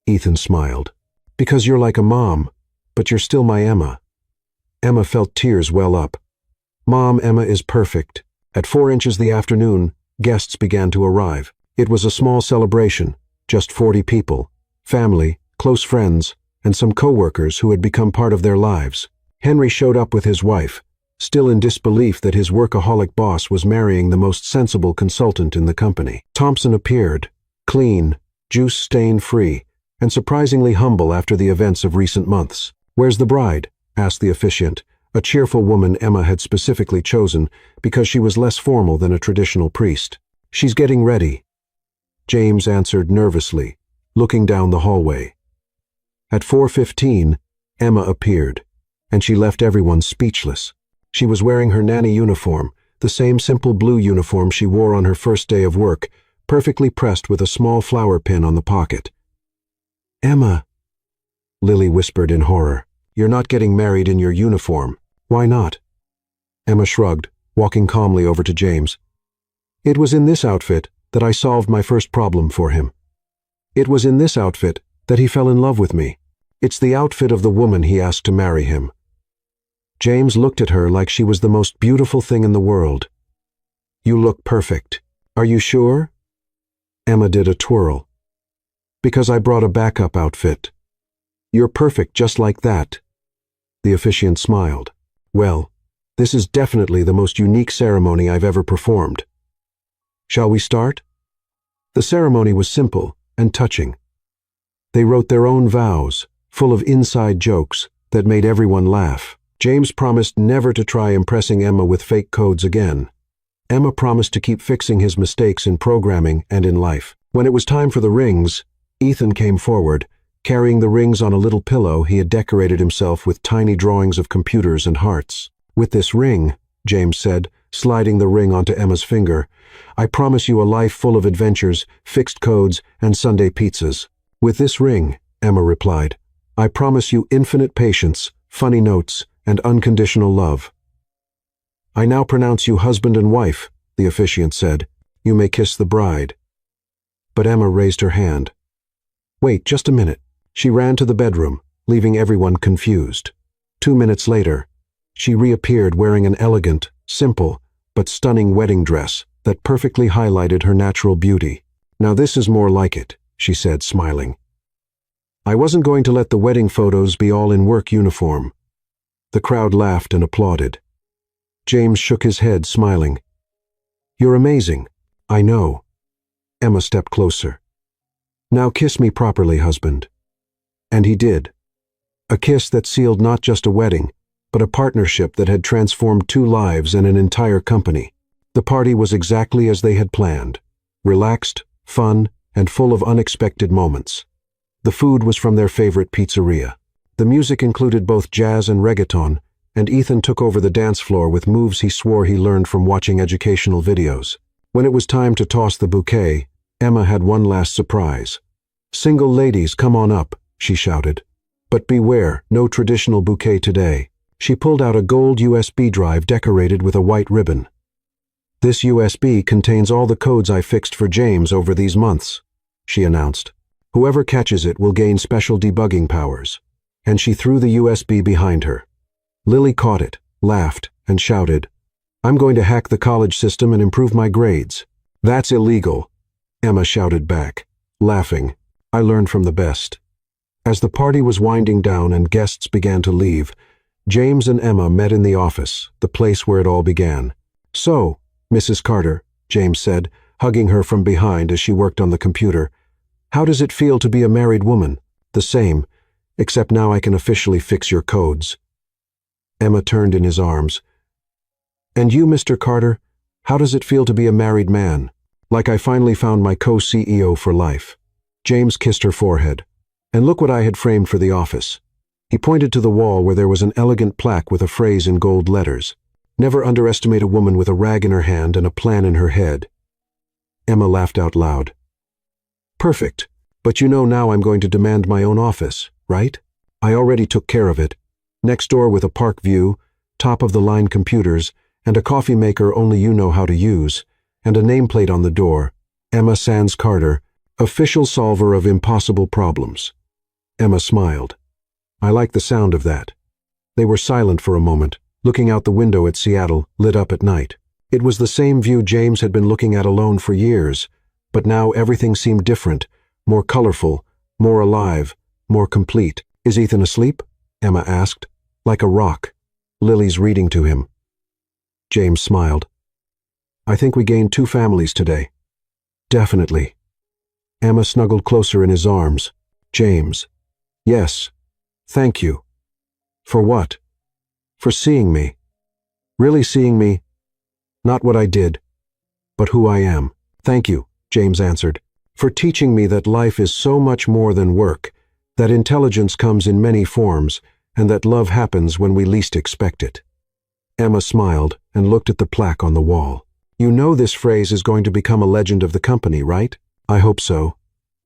Ethan smiled. "Because you're like a mom, but you're still my Emma." Emma felt tears well up. Mom Emma is perfect. At 4 inches the afternoon, guests began to arrive. It was a small celebration, just 40 people, family, close friends, and some co-workers who had become part of their lives. Henry showed up with his wife, still in disbelief that his workaholic boss was marrying the most sensible consultant in the company. Thompson appeared, clean, juice stain-free, and surprisingly humble after the events of recent months. "Where's the bride?" asked the officiant, a cheerful woman Emma had specifically chosen because she was less formal than a traditional priest. "She's getting ready," James answered nervously, looking down the hallway. At 4:15, Emma appeared, and she left everyone speechless. She was wearing her nanny uniform, the same simple blue uniform she wore on her first day of work, perfectly pressed with a small flower pin on the pocket. "Emma," Lily whispered in horror, "you're not getting married in your uniform. Why not?" Emma shrugged, walking calmly over to James. "It was in this outfit that I solved my first problem for him. It was in this outfit that he fell in love with me. It's the outfit of the woman he asked to marry him." James looked at her like she was the most beautiful thing in the world. "You look perfect. Are you sure?" Emma did a twirl. "Because I brought a backup outfit. You're perfect just like that." The officiant smiled. "Well, this is definitely the most unique ceremony I've ever performed. Shall we start?" The ceremony was simple and touching. They wrote their own vows, full of inside jokes that made everyone laugh. James promised never to try impressing Emma with fake codes again. Emma promised to keep fixing his mistakes in programming and in life. When it was time for the rings, Ethan came forward, Carrying the rings on a little pillow, he had decorated himself with tiny drawings of computers and hearts. "With this ring," James said, sliding the ring onto Emma's finger, "I promise you a life full of adventures, fixed codes, and Sunday pizzas." "With this ring," Emma replied, "I promise you infinite patience, funny notes, and unconditional love." "I now pronounce you husband and wife," the officiant said. "You may kiss the bride." But Emma raised her hand. "Wait just a minute." She ran to the bedroom, leaving everyone confused. 2 minutes later, she reappeared wearing an elegant, simple, but stunning wedding dress that perfectly highlighted her natural beauty. "Now this is more like it," she said, smiling. "I wasn't going to let the wedding photos be all in work uniform." The crowd laughed and applauded. James shook his head, smiling. "You're amazing." "I know." Emma stepped closer. "Now kiss me properly, husband." And he did. A kiss that sealed not just a wedding, but a partnership that had transformed 2 lives and an entire company. The party was exactly as they had planned. Relaxed, fun, and full of unexpected moments. The food was from their favorite pizzeria. The music included both jazz and reggaeton, and Ethan took over the dance floor with moves he swore he learned from watching educational videos. When it was time to toss the bouquet, Emma had one last surprise. "Single ladies, come on up," she shouted. "But beware, no traditional bouquet today." She pulled out a gold USB drive decorated with a white ribbon. "This USB contains all the codes I fixed for James over these months," she announced. "Whoever catches it will gain special debugging powers." And she threw the USB behind her. Lily caught it, laughed, and shouted, "I'm going to hack the college system and improve my grades." "That's illegal," Emma shouted back, laughing. "I learned from the best." As the party was winding down and guests began to leave, James and Emma met in the office, the place where it all began. "So, Mrs. Carter," James said, hugging her from behind as she worked on the computer, "how does it feel to be a married woman?" "The same, except now I can officially fix your codes." Emma turned in his arms. "And you, Mr. Carter, how does it feel to be a married man?" "Like I finally found my co-CEO for life." James kissed her forehead. "And look what I had framed for the office." He pointed to the wall where there was an elegant plaque with a phrase in gold letters. "Never underestimate a woman with a rag in her hand and a plan in her head." Emma laughed out loud. "Perfect. But you know now I'm going to demand my own office, right? I already took care of it. Next door with a park view, top-of-the-line computers, and a coffee maker only you know how to use, and a nameplate on the door, Emma Sands Carter, official solver of impossible problems." Emma smiled. "I like the sound of that." They were silent for a moment, looking out the window at Seattle, lit up at night. It was the same view James had been looking at alone for years, but now everything seemed different, more colorful, more alive, more complete. "Is Ethan asleep?" Emma asked. "Like a rock. Lily's reading to him." James smiled. "I think we gained 2 families today." "Definitely." Emma snuggled closer in his arms. "James." "Yes. Thank you." "For what?" "For seeing me. Really seeing me. Not what I did, but who I am." "Thank you," James answered, "for teaching me that life is so much more than work, that intelligence comes in many forms, and that love happens when we least expect it." Emma smiled and looked at the plaque on the wall. "You know this phrase is going to become a legend of the company, right?" "I hope so."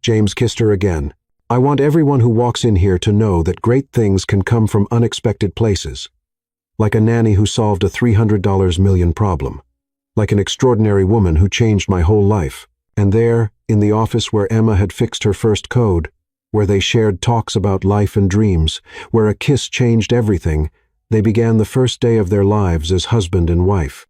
James kissed her again. "I want everyone who walks in here to know that great things can come from unexpected places. Like a nanny who solved a $300 million problem. Like an extraordinary woman who changed my whole life. And there, in the office where Emma had fixed her first code, where they shared talks about life and dreams, where a kiss changed everything, they began the first day of their lives as husband and wife.